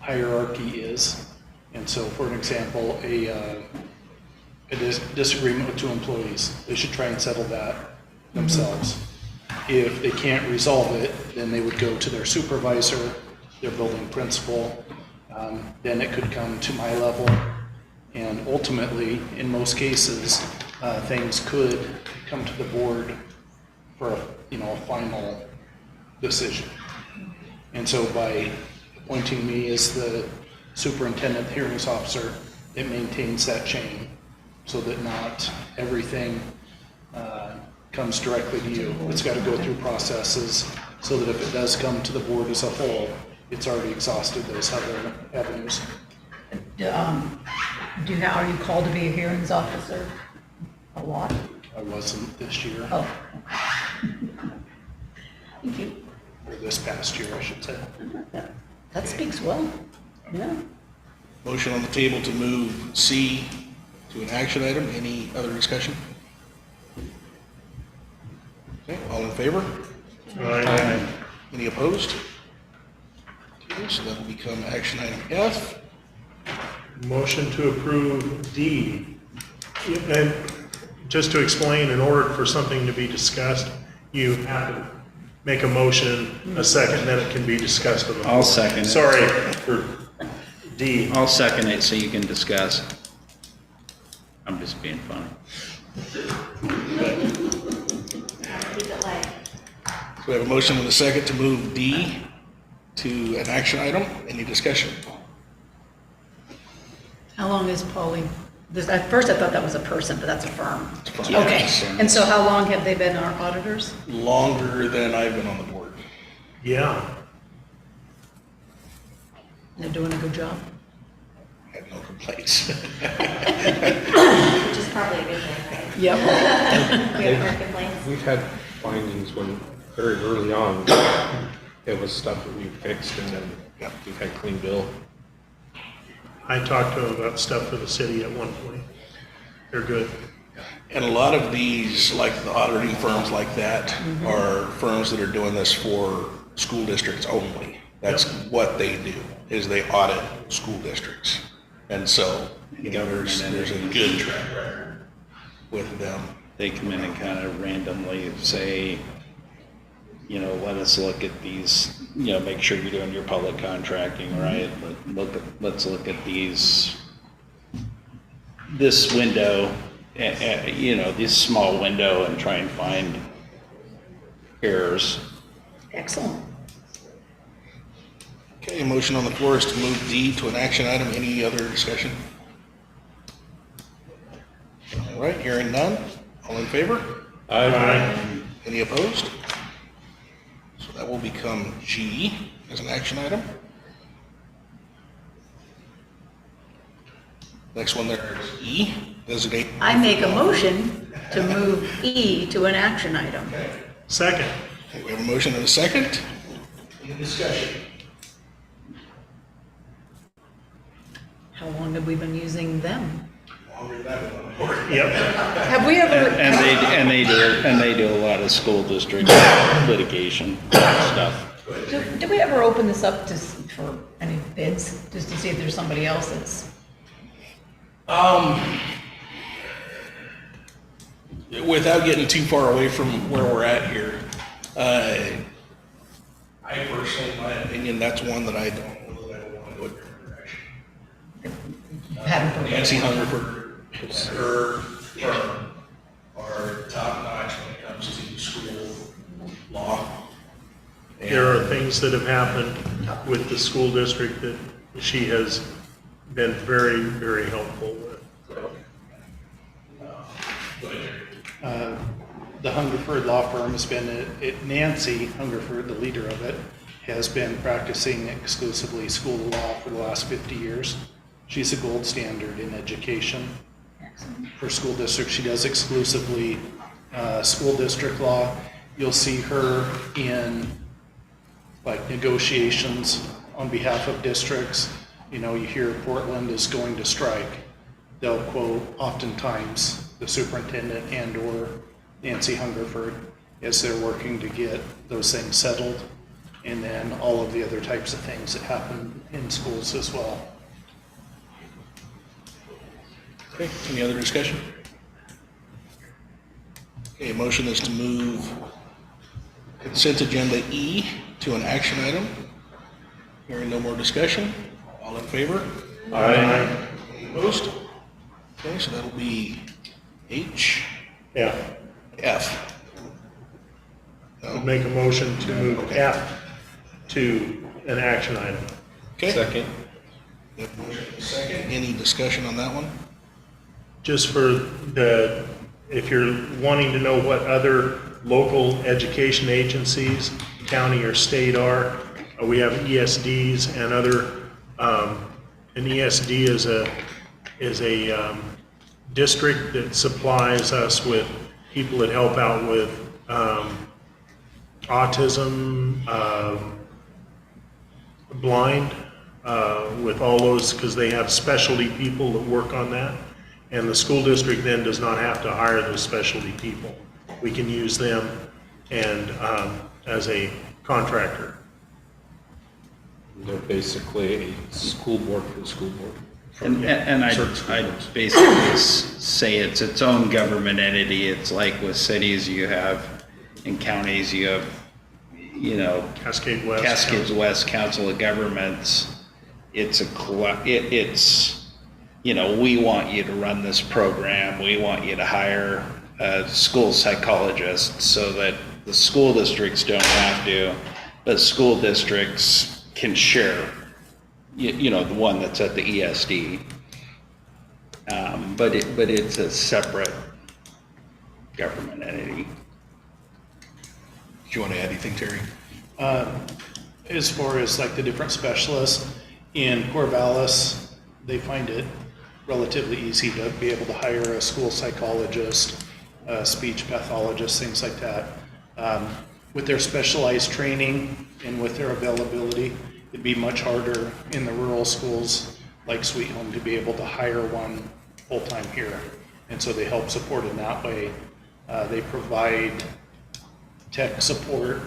hierarchy is. And so, for an example, a disagreement with two employees, they should try and settle that themselves. If they can't resolve it, then they would go to their supervisor, their building principal, then it could come to my level. And ultimately, in most cases, things could come to the board for a final decision. And so by appointing me as the superintendent hearings officer, it maintains that chain so that not everything comes directly to you. It's got to go through processes so that if it does come to the board as a whole, it's already exhausted those other avenues. Are you called to be a hearings officer a lot? I wasn't this year, Oh. Thank you. or this past year, I should say. That speaks well. Yeah. Motion on the table to move C to an action item. Any other discussion? Okay, all in favor? Aye. Any opposed? Okay, so that'll become action item F. Motion to approve D. And just to explain, in order for something to be discussed, you have to make a motion, a second, then it can be discussed. On the I'll floor. second it. Sorry for D. I'll second it so you can discuss. I'm just being funny. Keep it light. So we have a motion and a second to move D to an action item. Any discussion? How long is Pauline? At first I thought that was a person, but that's a firm. Yeah, Okay. so- And so how long have they been our auditors? Longer than I've been on the board. Yeah. They're doing a good job. I have no complaints. Which is probably a good thing, right? Yep. We have our complaints. We've had findings when, very early on, it was stuff that we fixed and then we've had clean bill. I talked to them about stuff for the city at one point. They're good. And a lot of these, like the auditing firms like that, are firms that are doing this for school districts only. That's what they do, is they audit school districts. And so, you know, there's a good track record with them. They come in and kind of randomly say, you know, let us look at these, you know, make sure you're doing your public contracting right. Let's look at this window, you know, this small window, and try and find errors. Excellent. Okay, motion on the floor is to move D to an action item. Any other discussion? All right, hearing none. All in favor? Aye. Any opposed? So that will become G as an action item. Next one there is E, designate. I make a motion to move E to an action item. Second. Okay, we have a motion and a second. Any discussion? How long have we been using them? Longer than that one. Yep. Have we ever? And they do a lot of school district litigation stuff. Did we ever open this up for any bids, just to see if there's somebody else that's? Without getting too far away from where we're at here, I personally, in my opinion, that's one that I don't know that I want to go a different direction. Nancy Hungerford, her firm are top notch when it comes to school law. There are things that have happened with the school district that she has been very, very helpful with. The Hungerford Law Firm has been, Nancy Hungerford, the leader of it, has been practicing exclusively school law for the last 50 years. She's a gold standard in education for school districts. She does exclusively school district law. You'll see her in like negotiations on behalf of districts. You know, you hear Portland is going to strike. They'll quote oftentimes the superintendent and or Nancy Hungerford as they're working to get those things settled, and then all of the other types of things that happen in schools as well. Okay, any other discussion? Okay, motion is to move consent agenda E to an action item. Hearing no more discussion, all in favor? Aye. Any opposed? Okay, so that'll be H, Yeah. F. I'll make a motion to move Okay. F to an action item. Okay. Second. We have a motion and a second. Any discussion on that one? Just for if you're wanting to know what other local education agencies, county or state are, we have ESDs and other, an ESD is a district that supplies us with people that help out with autism, blind, with all those, because they have specialty people that work on that. And the school district then does not have to hire those specialty people. We can use them and as a contractor. They're basically a school board for the school board. And I'd basically say it's its own government entity. It's like with cities you have, in counties you have, you know, Cascade West. Cascades West Council of Governments. It's you know, we want you to run this program. We want you to hire a school psychologist so that the school districts don't have to, but school districts can share, you know, the one that's at the ESD. But it's a separate government entity. Do you want to add anything, Terry? As far as like the different specialists, in Corvallis, they find it relatively easy to be able to hire a school psychologist speech pathologists, things like that. With their specialized training and with their availability, it'd be much harder in the rural schools like Sweet Home to be able to hire one full-time here. And so they help support in that way. They provide tech support,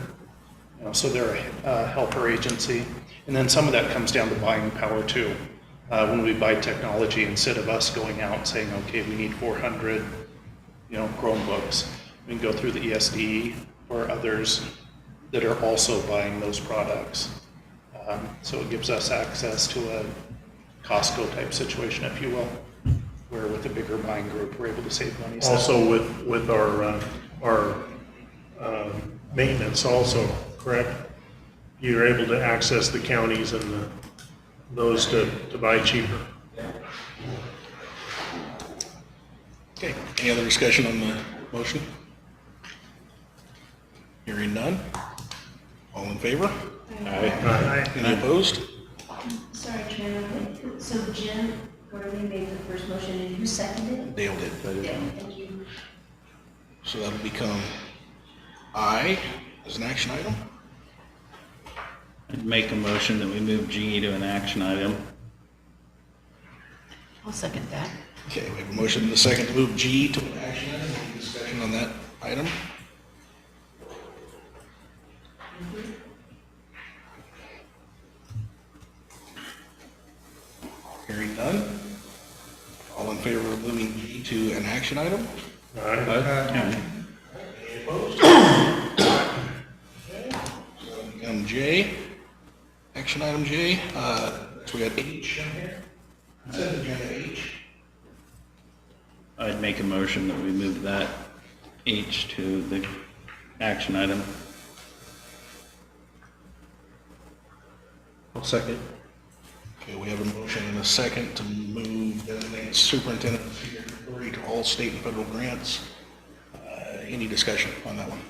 so they're a helper agency. And then some of that comes down to buying power too. When we buy technology, instead of us going out and saying, okay, we need 400, Chromebooks, we can go through the ESD or others that are also buying those products. So it gives us access to a Costco type situation, if you will, where with a bigger buying group, we're able to save money. Also with our maintenance also, correct? You're able to access the counties and those to buy cheaper. Okay, any other discussion on the motion? Hearing none. All in favor? Aye. Any opposed? Sorry, Chairman, so Jim Gorley made the first motion and who seconded it? Dale did. Yeah, thank you. So that'll become I as an action item. I'd make a motion that we move G to an action item. I'll second that. Okay, we have a motion and a second to move G to an action item. Any discussion on that item? Hearing none. All in favor of moving G to an action item? Aye. Any opposed? Okay, so that'll become J. Action item J. So we got H in here. Consent agenda H. I'd make a motion that we move that H to the action item. I'll second. Okay, we have a motion and a second to move designate superintendent of senior authority to all state and federal grants. Any discussion on that one?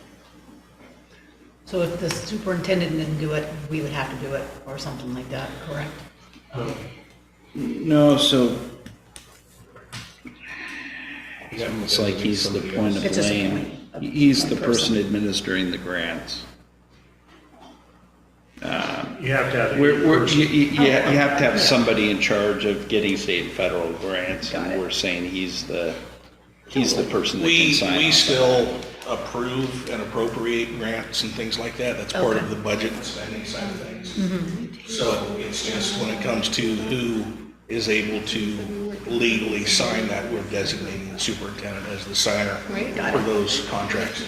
So if the superintendent didn't do it, we would have to do it or something like that, correct? No, so it's almost like he's the point of It's just a blame. point of He's the one person person. administering the grants. You have to have. You have to have somebody in charge of getting state and federal grants, Got and it. we're saying he's the person that can We sign off. still approve and appropriate grants and things like that. That's part of Okay. the budget and spending side of things. So it's just when it comes to who is able to legally sign that, we're designating the superintendent as the signer Right, got for it. those contracts.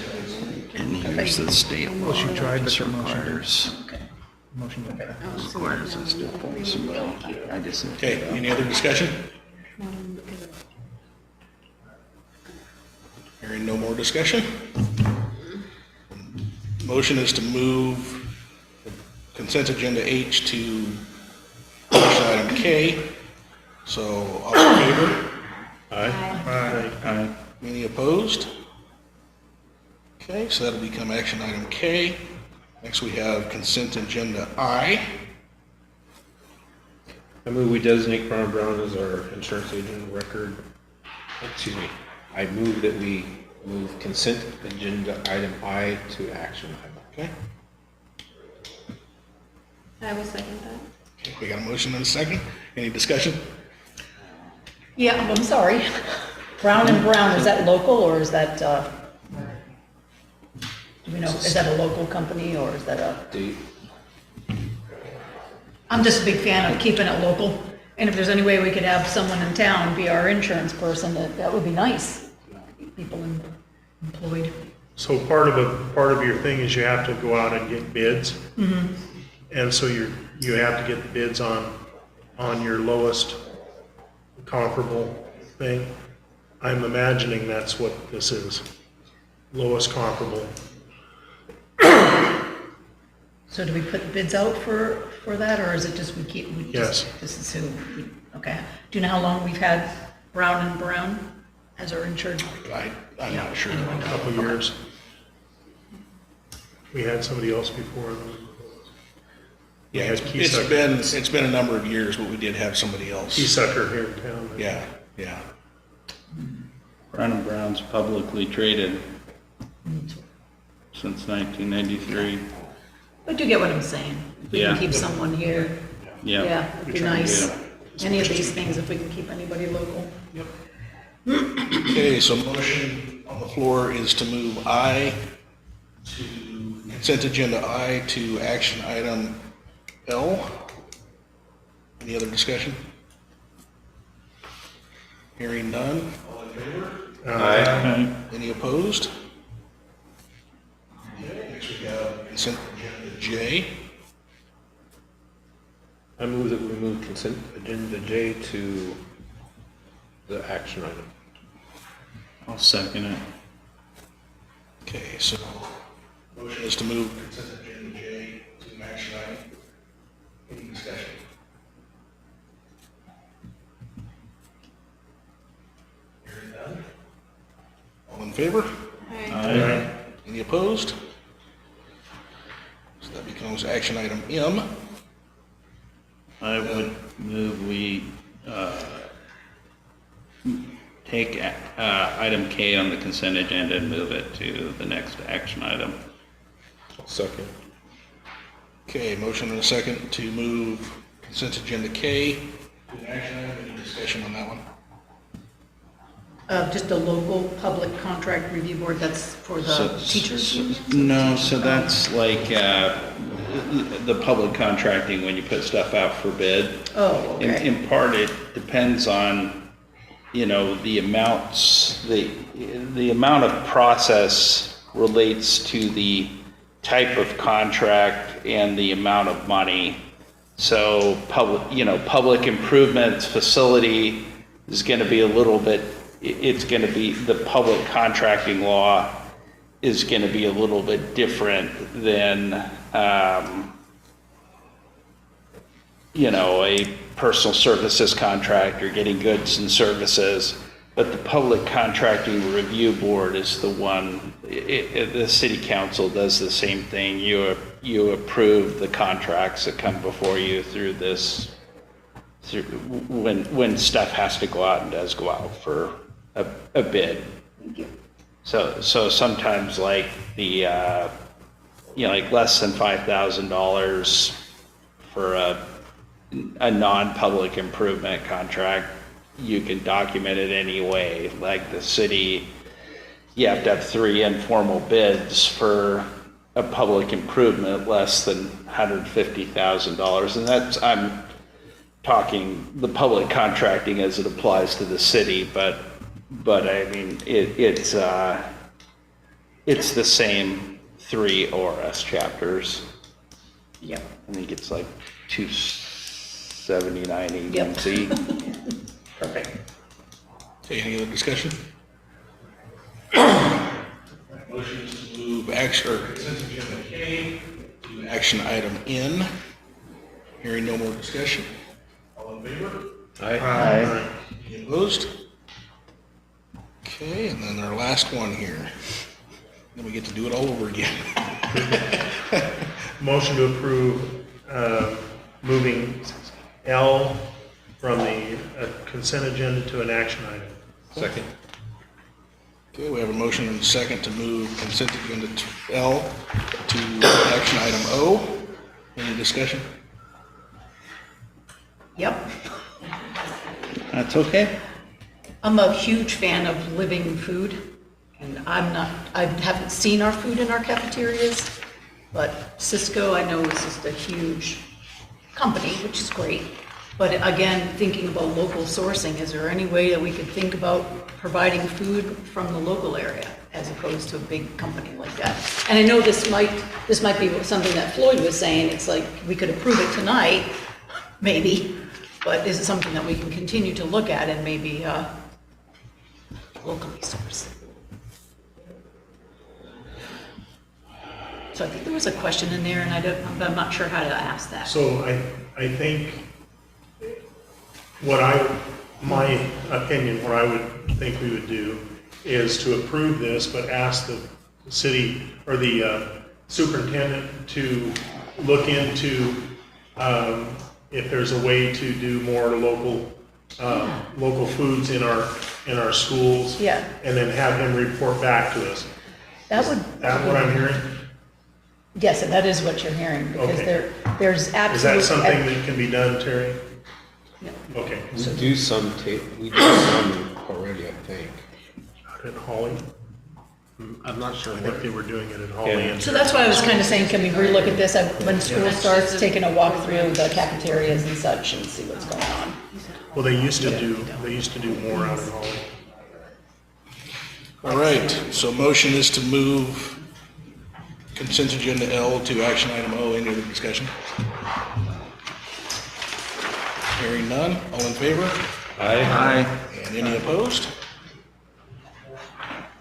And here's the state law. Motion tried, but your motion- requires Motion to pass. requires us to appoint somebody. I just. Okay, any other discussion? Hearing no more discussion. Motion is to move consent agenda H to action item K. So all in favor? Aye. Any opposed? Okay, so that'll become action item K. Next we have consent agenda I. I move we designate Brown & Brown as our insurance agent of record. Excuse me. I move that we move consent agenda item I to action item. Okay, I will second that. we got a motion and a second. Any discussion? Yeah, I'm sorry. Brown and Brown, is that local or is that, do we know, is that a local company or is that a? I'm just a big fan of keeping it local. And if there's any way we could have someone in town be our insurance person, that would be nice. People employed. So part of your thing is you have to go out and get bids. And so you have to get the bids on your lowest comparable thing. I'm imagining that's what this is, lowest comparable. So do we put bids out for that or is it just we keep? Yes. This is who, okay. Do you know how long we've had Brown and Brown as our insured? I'm not sure. A couple years. We had somebody else before them. Yeah, had it's been a number of years, but we did have somebody else. Keysucker here in town. Yeah, yeah. Brown & Brown's publicly traded since 1993. But you get what I'm saying. If we can Yeah. keep someone here, Yeah. yeah, it'd be trying to nice. do Any of these things, if we can keep anybody local. Okay, so motion on the floor is to move I to consent agenda I to action item L. Any other discussion? Hearing none. All in favor? Aye. Any opposed? Next we have consent agenda J. I move that we move consent agenda J to the action item. I'll second it. Okay, so motion is to move consent agenda J to an action item. Any discussion? Hearing none. All in favor? Aye. Any opposed? So that becomes action item M. I would move we take item K on the consent agenda and move it to the next action item. Second. Okay, motion and a second to move consent agenda K to an action item. Any discussion on that one? Just a local public contract review board, that's for the teachers union? No, so that's like the public contracting when you put stuff out for bid. Oh, okay. In part, it depends on, the amounts, the amount of process relates to the type of contract and the amount of money. So public improvements facility is going to be a little bit, it's going to be, the public contracting law is going to be a little bit different than, a personal services contract or getting goods and services. But the public contracting review board is the one, the city council does the same thing. You approve the contracts that come before you through this, when stuff has to go out and does go out for a bid. So sometimes like the, like less than $5,000 for a non-public improvement contract, you can document it anyway. Like the city, you have to have 3 informal bids for a public improvement less than $150,000. And that's, I'm talking the public contracting as it applies to the city, but I mean, it's the same 3 ORS chapters. Yep. I think it's like 279 Yep. EMC. Perfect. Okay, any other discussion? Motion is to move action, or consent agenda K to action item N. Hearing no more discussion. All in favor? Aye. Any opposed? Okay, and then our last one here. Then we get to do it all over again. Motion to approve moving L from the consent agenda to an action item. Second. Okay, we have a motion and a second to move consent agenda L to action item O. Any discussion? Yep. That's okay. I'm a huge fan of living food, and I haven't seen our food in our cafeterias, but Cisco, I know, is just a huge company, which is great. But again, thinking about local sourcing, is there any way that we could think about providing food from the local area as opposed to a big company like that? And I know this might be something that Floyd was saying, it's like, we could approve it tonight, maybe, but is it something that we can continue to look at and maybe locally source? So I think there was a question in there, and I'm not sure how to ask that. So I think my opinion, what I would think we would do is to approve this, but ask the city or the superintendent to look into if there's a way to do more local local foods in our schools. Yeah. And then have him report back to us. That would. Is that what I'm hearing? Yes, and that is what you're hearing, because Okay. there's Is absolutely. that something that can be done, Terry? Okay. We do some we do some already, I think. Out at Holly? I'm not sure I what think they were doing it at Holly. Yeah. and- So that's why I was kind of saying, can we relook at this when school starts, taking a walk through the cafeterias and such and see what's going on? Well, they used to do more out at Holly. All right, so motion is to move consent agenda L to action item O. Any other discussion? Hearing none, all in favor? Aye. And any opposed?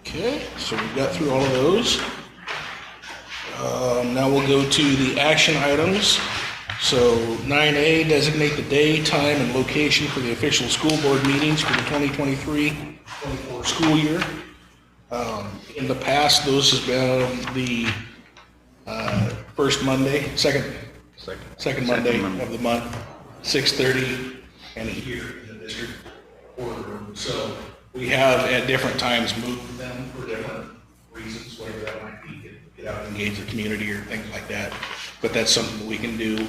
Okay, so we've got through all of those. Now we'll go to the action items. So 9A, designate the day, time, and location for the official school board meetings for the 2023-24 school year. In the past, those has been the first Monday, second Monday of the month, 6:30, and here in the district boardroom. So we have at different times moved them for different reasons, whatever that might be, get out and engage the community or things like that. But that's something that we can do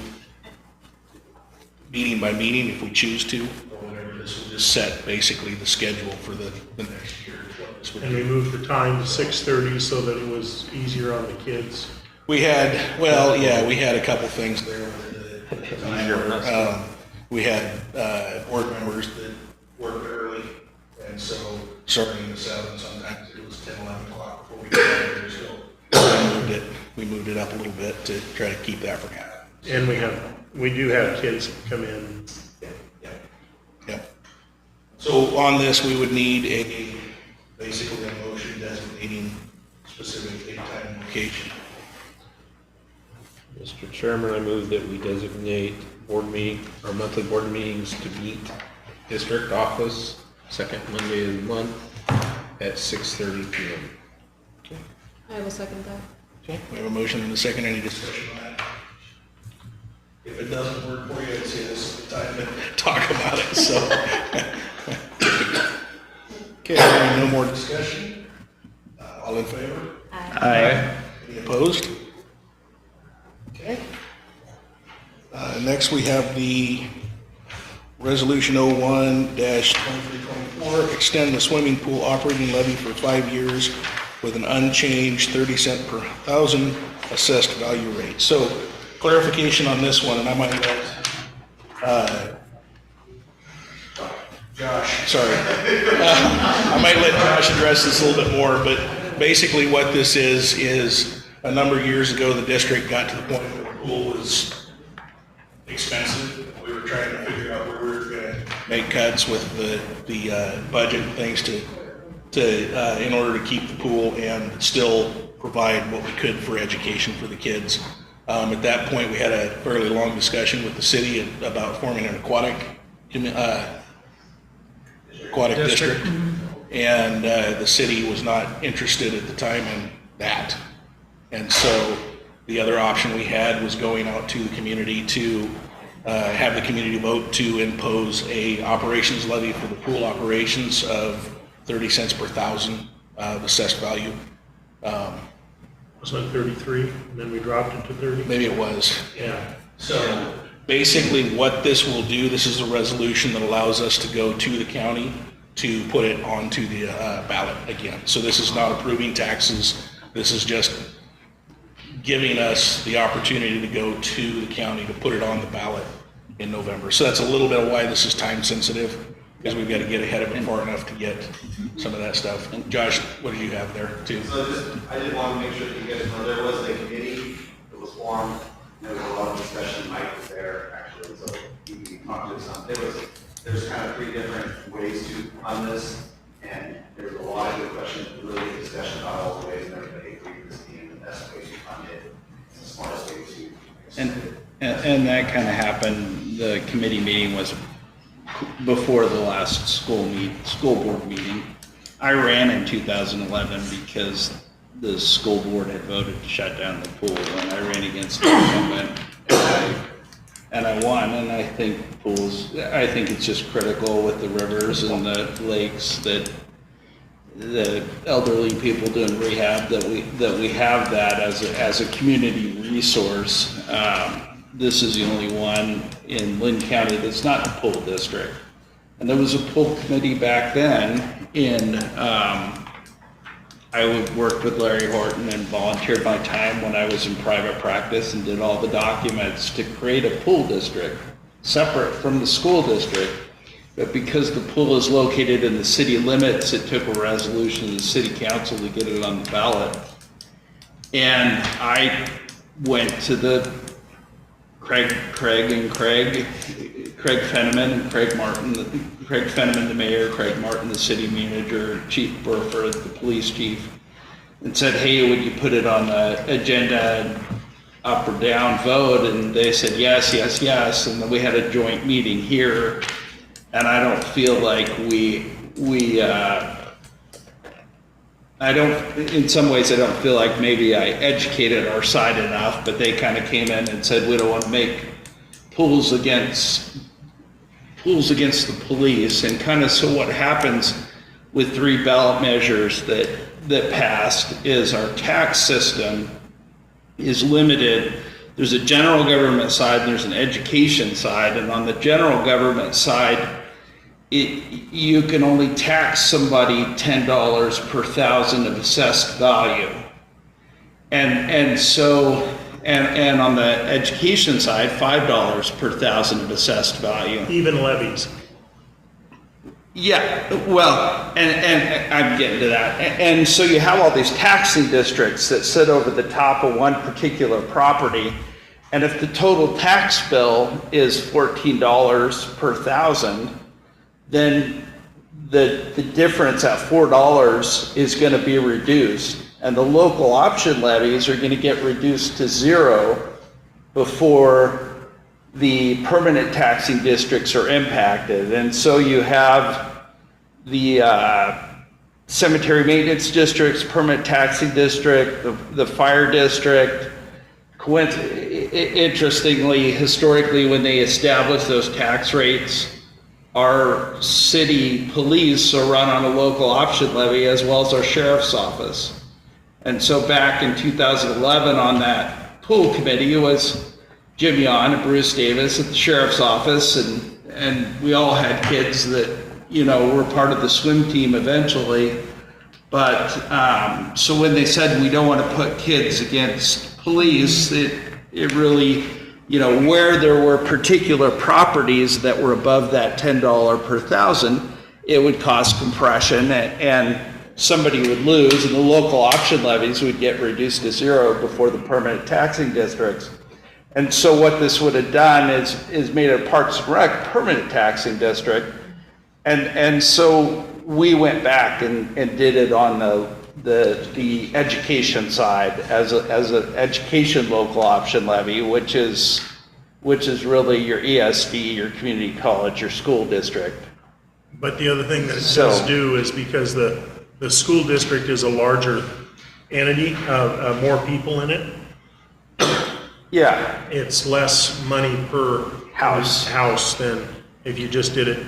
meeting by meeting if we choose to, or whatever. This will just set basically the schedule for the next year. This would And we moved the time to 6:30 so that it was easier on the kids. We had, well, yeah, we had a couple things there. We had board members that worked early, and so starting at 7, sometimes it was 10, 11 o'clock before we got there, so we moved it up a little bit to try to keep that from happening. And we do have kids come in. Yeah. So on this, we would need basically a motion designating specific date, time, and location. Mr. Chairman, I move that we designate our monthly board meetings to meet district office, second Monday of the month at 6:30 PM. I will second that. Okay, we have a motion and a second. Any discussion on that? If it doesn't work for you, I'd say this is the time to talk about it, so. Okay, no more discussion. All in favor? Aye. Any opposed? Okay. Next, we have the Resolution 01-2324, extend the swimming pool operating levy for 5 years with an unchanged 30 cent per thousand assessed value rate. So clarification on this one, and I might let Josh, sorry. I might let Josh address this a little bit more, but basically what this is a number of years ago, the district got to the point where the pool was expensive. We were trying to figure out where we were gonna make cuts with the budget and things to in order to keep the pool and still provide what we could for education for the kids. At that point, we had a fairly long discussion with the city about forming an aquatic district. And the city was not interested at the time in that. And so the other option we had was going out to the community to have the community vote to impose a operations levy for the pool operations of 30 cents per thousand of assessed value. Wasn't it 33, and then we dropped it to 30? Maybe it was. Yeah. So basically what this will do, this is a resolution that allows us to go to the county to put it onto the ballot again. So this is not approving taxes. This is just giving us the opportunity to go to the county to put it on the ballot in November. So that's a little bit of why this is time sensitive, because we've got to get ahead of it far enough to get some of that stuff. And Josh, what do you have there too? So I did want to make sure that you guys know there was a committee that was formed. There was a lot of discussion. Mike was there actually, so you can talk to some. There's kind of 3 different ways to fund this, and there's a lot of good questions, really good discussion about all the ways, and everybody agreed this being the best way to fund it. It's the smartest way to. And that kind of happened, the committee meeting was before the last school board meeting. I ran in 2011 because the school board had voted to shut down the pool, and I ran against the incumbent. and I won, and I think it's just critical with the rivers and the lakes that the elderly people doing rehab, that we have that as a community resource. This is the only one in Lynn County that's not a pool district. And there was a pool committee back then I would work with Larry Horton and volunteered my time when I was in private practice and did all the documents to create a pool district separate from the school district. But because the pool is located in the city limits, it took a resolution of the city council to get it on the ballot. And I went to the Craig Fenneman and Craig Martin, Craig Fenneman, the mayor, Craig Martin, the city manager, Chief Burford, the police chief, and said, hey, would you put it on the agenda and up or down vote? And they said, yes, yes, yes. And then we had a joint meeting here. And I don't feel like in some ways, I don't feel like maybe I educated our side enough, but they kind of came in and said, we don't want to make pools against the police. And kind of so what happens with 3 ballot measures that passed is our tax system is limited. There's a general government side and there's an education side. And on the general government side, you can only tax somebody $10 per thousand of assessed value. And on the education side, $5 per thousand of assessed value. Even levies. Yeah, well, and I'm getting to that. And so you have all these taxing districts that sit over the top of one particular property. And if the total tax bill is $14 per thousand, then the difference at $4 is going to be reduced. And the local option levies are going to get reduced to 0 before the permanent taxing districts are impacted. And so you have the cemetery maintenance districts, permanent taxing district, the fire district. Interestingly, historically, when they established those tax rates, our city police are run on a local option levy as well as our sheriff's office. And so back in 2011 on that pool committee, it was Jim Yon and Bruce Davis at the sheriff's office, and we all had kids that, were part of the swim team eventually. But so when they said we don't want to put kids against police, it really, where there were particular properties that were above that $10 per thousand, it would cause compression and somebody would lose, and the local option levies would get reduced to 0 before the permanent taxing districts. And so what this would have done is made a Parks and Rec permanent taxing district. And so we went back and did it on the education side as an education local option levy, which is really your ESD, your community college, your school district. But the other thing that it does do is because the school district is a larger entity, more people in it. Yeah. It's less money per house than if you just did it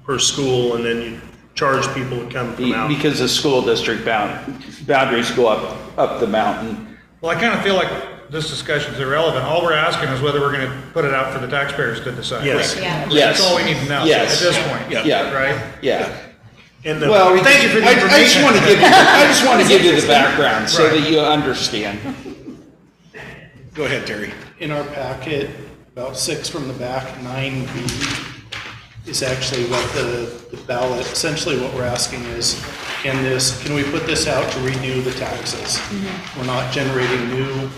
per school and then you charge people to come from out. Because the school district boundaries go up the mountain. Well, I kind of feel like this discussion is irrelevant. All we're asking is whether we're going to put it out for the taxpayers to decide. Yes. Yeah. Yes. That's all we need to know at this point. Yeah. Right? Yeah. And Well, thank you for the I just information. want to give you the background so that you understand. Go ahead, Terry. In our packet, about 6 from the back, 9B is actually what the ballot, essentially what we're asking is, can we put this out to renew the taxes? Mm-hmm. We're not generating new,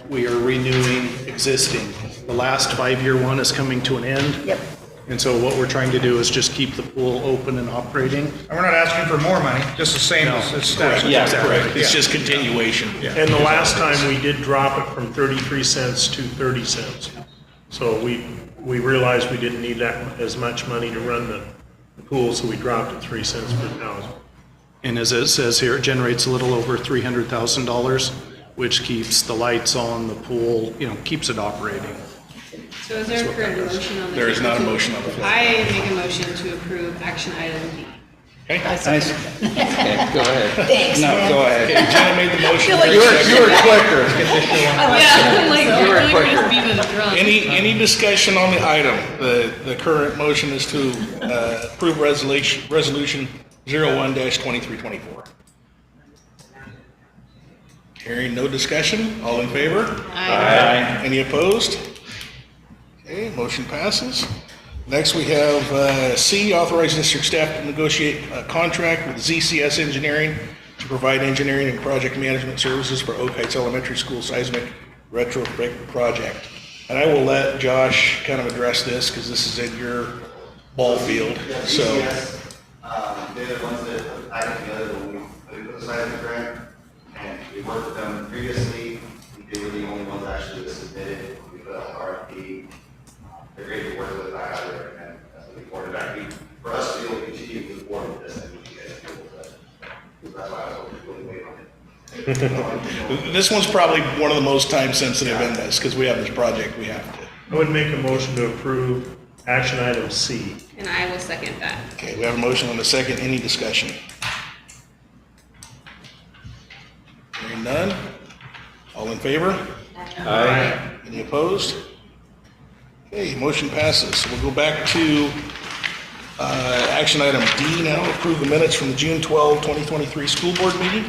we are renewing existing. The last 5-year one is coming to an end. Yep. And so what we're trying to do is just keep the pool open and operating. And we're not asking for more money, just the same as correct. staff. Yeah, Correct. It's just continuation. And the last time we did drop it from 33 cents to 30 cents. So we realized we didn't need that as much money to run the pool, so we dropped it 3 cents per thousand. And as it says here, it generates a little over $300,000, which keeps the lights on, the pool, keeps it operating. So is there a current motion on the? There is table not a to- motion on the floor. I make a motion to approve action item B. Okay? Okay, go ahead. Thanks, No, man. go Okay, ahead. Jenna made the motion. feel like Greg You seconded. were quicker. Yeah, I'm like, You you're were really quicker. just beating the drum. Any discussion on the item? The current motion is to approve resolution 01-2324. Hearing no discussion, all in favor? Aye. Any opposed? Okay, motion passes. Next, we have C, authorize district staff to negotiate a contract with ZCS Engineering to provide engineering and project management services for Oak Heights Elementary School seismic retrofit project. And I will let Josh kind of address this because this is in your ball field, Yeah, so. DCS, they're the ones that put it together when we put the seismic grant, and we worked with them previously. They were the only ones actually that submitted. We put out the RFP. They're great to work with. I highly recommend. That's what we forwarded back. For us to be able to continue to move forward with this, and we can get it because that's why I was really waiting on it. This one's probably one of the most time sensitive in this because we have this project we have to. I would make a motion to approve action item C. And I will second that. Okay, we have a motion and a second. Any discussion? Hearing none. All in favor? Aye. Any opposed? Okay, motion passes. We'll go back to action item D now, approve the minutes from the June 12, 2023 school board meeting.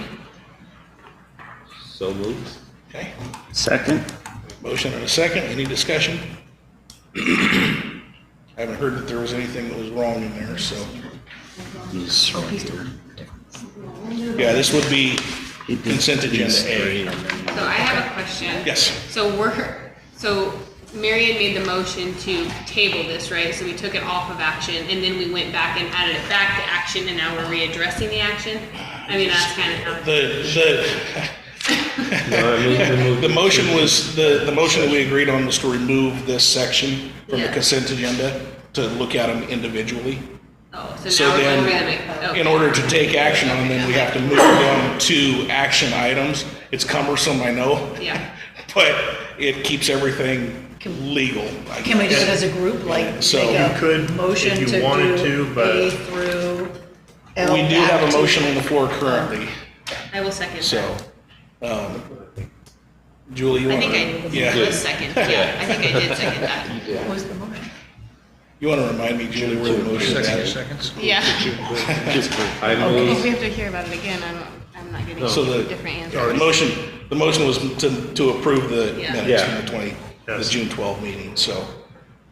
So moved. Okay, Second? motion and a second. Any discussion? I haven't heard that there was anything that was wrong in there, so. He's right here. Yeah, this would be consent agenda A. So I have a question. Yes. So Marion made the motion to table this, right? So we took it off of action and then we went back and added it back to action and now we're readdressing the action? I mean, that's kind of how. The motion was, the motion that we agreed on was to remove this section from the Yeah. consent agenda, to look at them individually. Oh, so So now we're then, gonna make, in okay. order to take action on them, we have to move them to action items. It's cumbersome, I know, Yeah. but it keeps everything legal. I Can we do guess. it as a group, like So make you a could, motion if you to wanted do to, but- A through L? We do have a back to- motion on the floor currently, I will second so, that. Julie, you I want think to? I Yeah. did second, yeah, I think I did second that. What was the motion? You want to remind me, Julie, where the motion is at? Seconds. Yeah. I If move, we have to hear about it again, I'm not getting So a the, different the answer. motion was to approve the Yeah. minutes Yeah. from the Yes. June 12 meeting, so.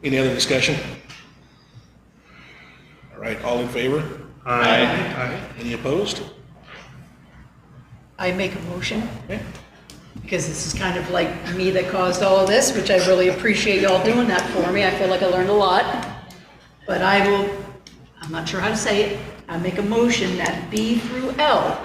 Any other discussion? All right, all in favor? Aye. Any opposed? I make a motion, Okay. because this is kind of like me that caused all of this, which I really appreciate y'all doing that for me. I feel like I learned a lot. But I will, I'm not sure how to say it, I make a motion that B through L,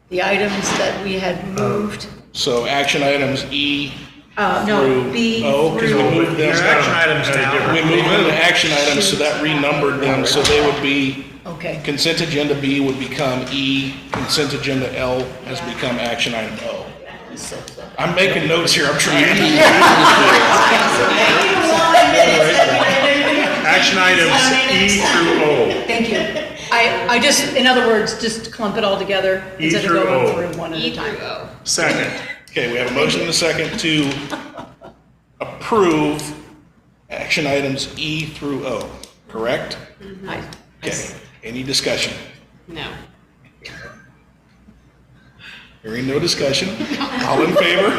the items that we had moved, So action items E no, through B O, because we through, moved them. Your action items now. We moved them to action items, so that renumbered them, so they would be, okay. consent agenda B would become E, consent agenda L has become action item O. I'm making notes here, I'm trying. Action items E through O. Thank you. I just, in other words, just clump it all together E instead of through going O. through one at E a time. through O. Second. Okay, we have a motion and a second to approve action items E through O, correct? I- Okay, any discussion? No. Hearing no discussion, all in favor?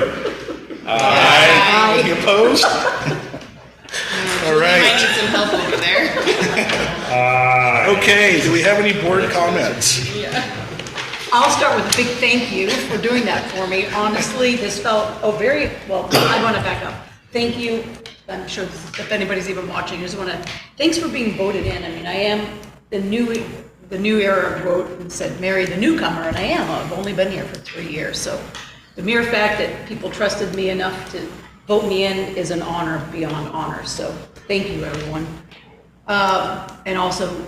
Aye. Any opposed? All I right, need some help over there. okay, do we have any board comments? I'll start with a big thank you for doing that for me. Honestly, this felt, very, well, I want to back up. Thank you. I'm sure if anybody's even watching, I just want to, thanks for being voted in. I mean, I am the new era wrote and said, Mary the newcomer, and I am. I've only been here for 3 years. So the mere fact that people trusted me enough to vote me in is an honor beyond honor. So thank you, everyone. And also,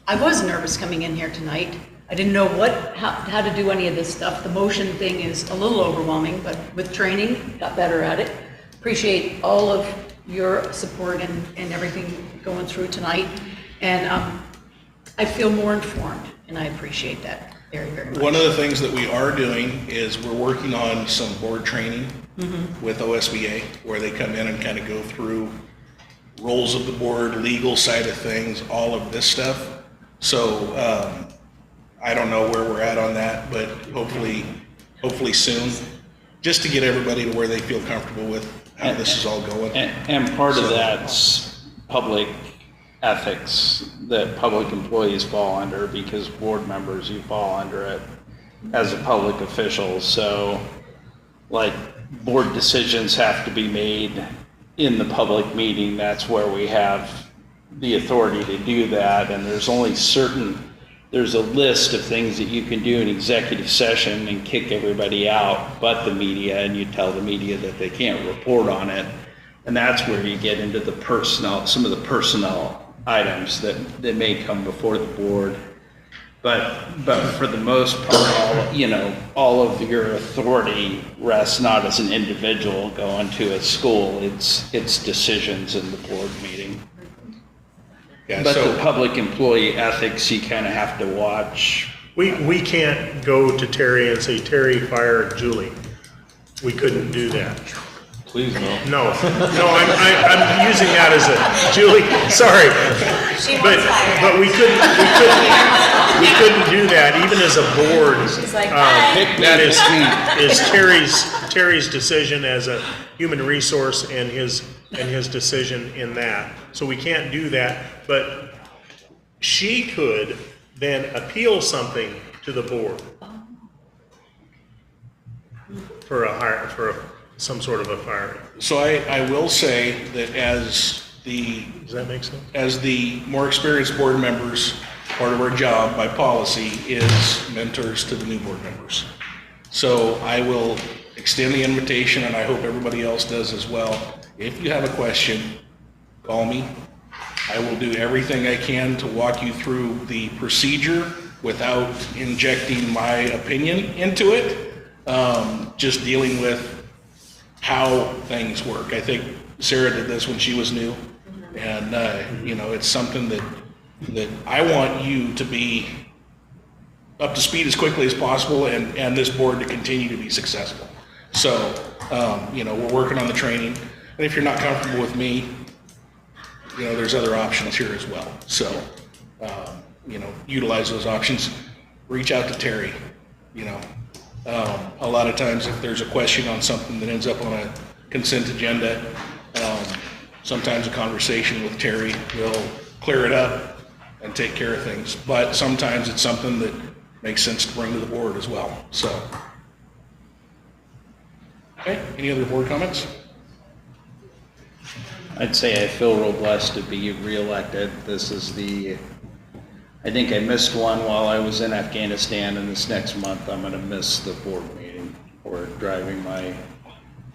I was nervous coming in here tonight. I didn't know how to do any of this stuff. The motion thing is a little overwhelming, but with training, got better at it. Appreciate all of your support and everything going through tonight. And I feel more informed, and I appreciate that very, very much. One of the things that we are doing is we're working on some board training with OSBA, where they come in and kind of go through roles of the board, legal side of things, all of this stuff. So I don't know where we're at on that, but hopefully soon, just to get everybody to where they feel comfortable with how this is all going. And part of that's public ethics that public employees fall under, because board members, you fall under it as a public official. So like board decisions have to be made in the public meeting. That's where we have the authority to do that. And there's a list of things that you can do in executive session and kick everybody out but the media, and you tell the media that they can't report on it. And that's where you get into the some of the personnel items that may come before the board. But for the most part, all of your authority rests not as an individual going to a school. It's decisions in the board meeting. Yeah, But so the public employee ethics, you kind of have to watch. We can't go to Terry and say, Terry, fire Julie. We couldn't do that. Please no. No, I'm using that as a, Julie, sorry. But we couldn't do that, even as a board. She's like, That is Terry's decision as a human resource and his decision in that. So we can't do that, but she could then appeal something to the board for some sort of a firing. So I will say that as Does that make sense? as the more experienced board members, part of our job by policy is mentors to the new board members. So I will extend the invitation, and I hope everybody else does as well. If you have a question, call me. I will do everything I can to walk you through the procedure without injecting my opinion into it. Just dealing with how things work. I think Sarah did this when she was new, and it's something that I want you to be up to speed as quickly as possible, and this board to continue to be successful. So, we're working on the training, and if you're not comfortable with me, there's other options here as well. So, utilize those options. Reach out to Terry. A lot of times if there's a question on something that ends up on a consent agenda, sometimes a conversation with Terry will clear it up and take care of things. But sometimes it's something that makes sense to bring to the board as well. So, okay, any other board comments? I'd say I feel real blessed to be reelected. This is I think I missed one while I was in Afghanistan, and this next month I'm going to miss the board meeting. We're driving my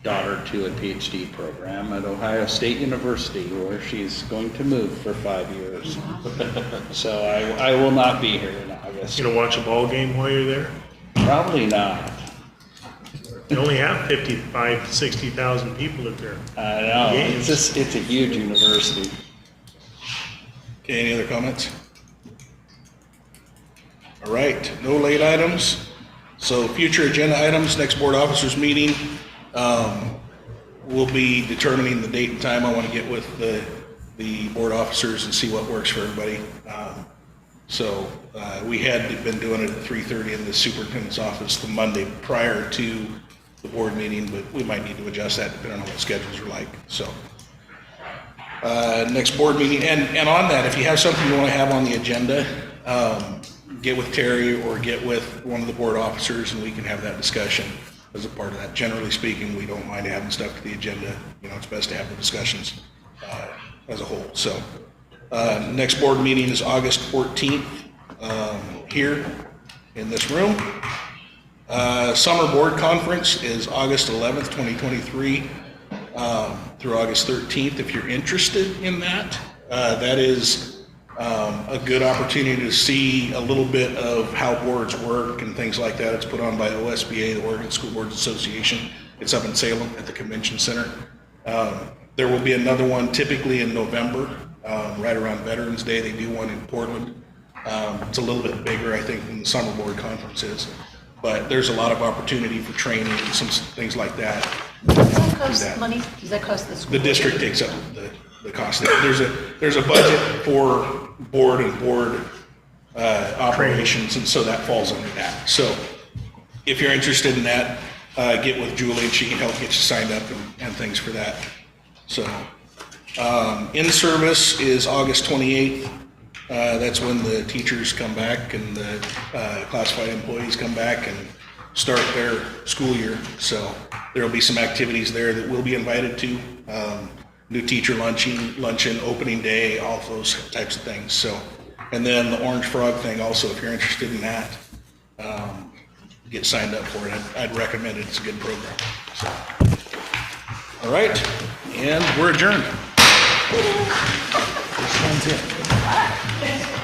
daughter to a PhD program at Ohio State University, where she's going to move for 5 years. So I will not be here in August. You gonna watch a ball game while you're there? Probably not. You only have 55, 60,000 people at there. I know, Games. it's a huge university. Okay, any other comments? All right, no late items. So future agenda items, next board officers meeting, we'll be determining the date and time. I want to get with the board officers and see what works for everybody. We had been doing it at 3:30 in the superintendent's office the Monday prior to the board meeting, but we might need to adjust that depending on what schedules are like. So next board meeting, and on that, if you have something you want to have on the agenda, get with Terry or get with one of the board officers, and we can have that discussion as a part of that. Generally speaking, we don't mind having stuff to the agenda. It's best to have the discussions as a whole. So next board meeting is August 14th here in this room. Summer board conference is August 11th, 2023 through August 13th. If you're interested in that, that is a good opportunity to see a little bit of how boards work and things like that. It's put on by OSBA, the Oregon School Boards Association. It's up in Salem at the Convention Center. There will be another one typically in November, right around Veterans Day. They do one in Portland. It's a little bit bigger, I think, than the summer board conference is. But there's a lot of opportunity for training and some things like that. Does that cost money? Does that cost the school? The district takes up the cost. There's a budget for board and board operations, and so that falls under that. So if you're interested in that, get with Julie, and she can help get you signed up and things for that. So, in service is August 28th. That's when the teachers come back and the classified employees come back and start their school year. So there'll be some activities there that we'll be invited to. New teacher luncheon, opening day, all of those types of things. So, and then the Orange Frog thing also, if you're interested in that, get signed up for it. I'd recommend it. It's a good program. So, all right, and we're adjourned. This one's it.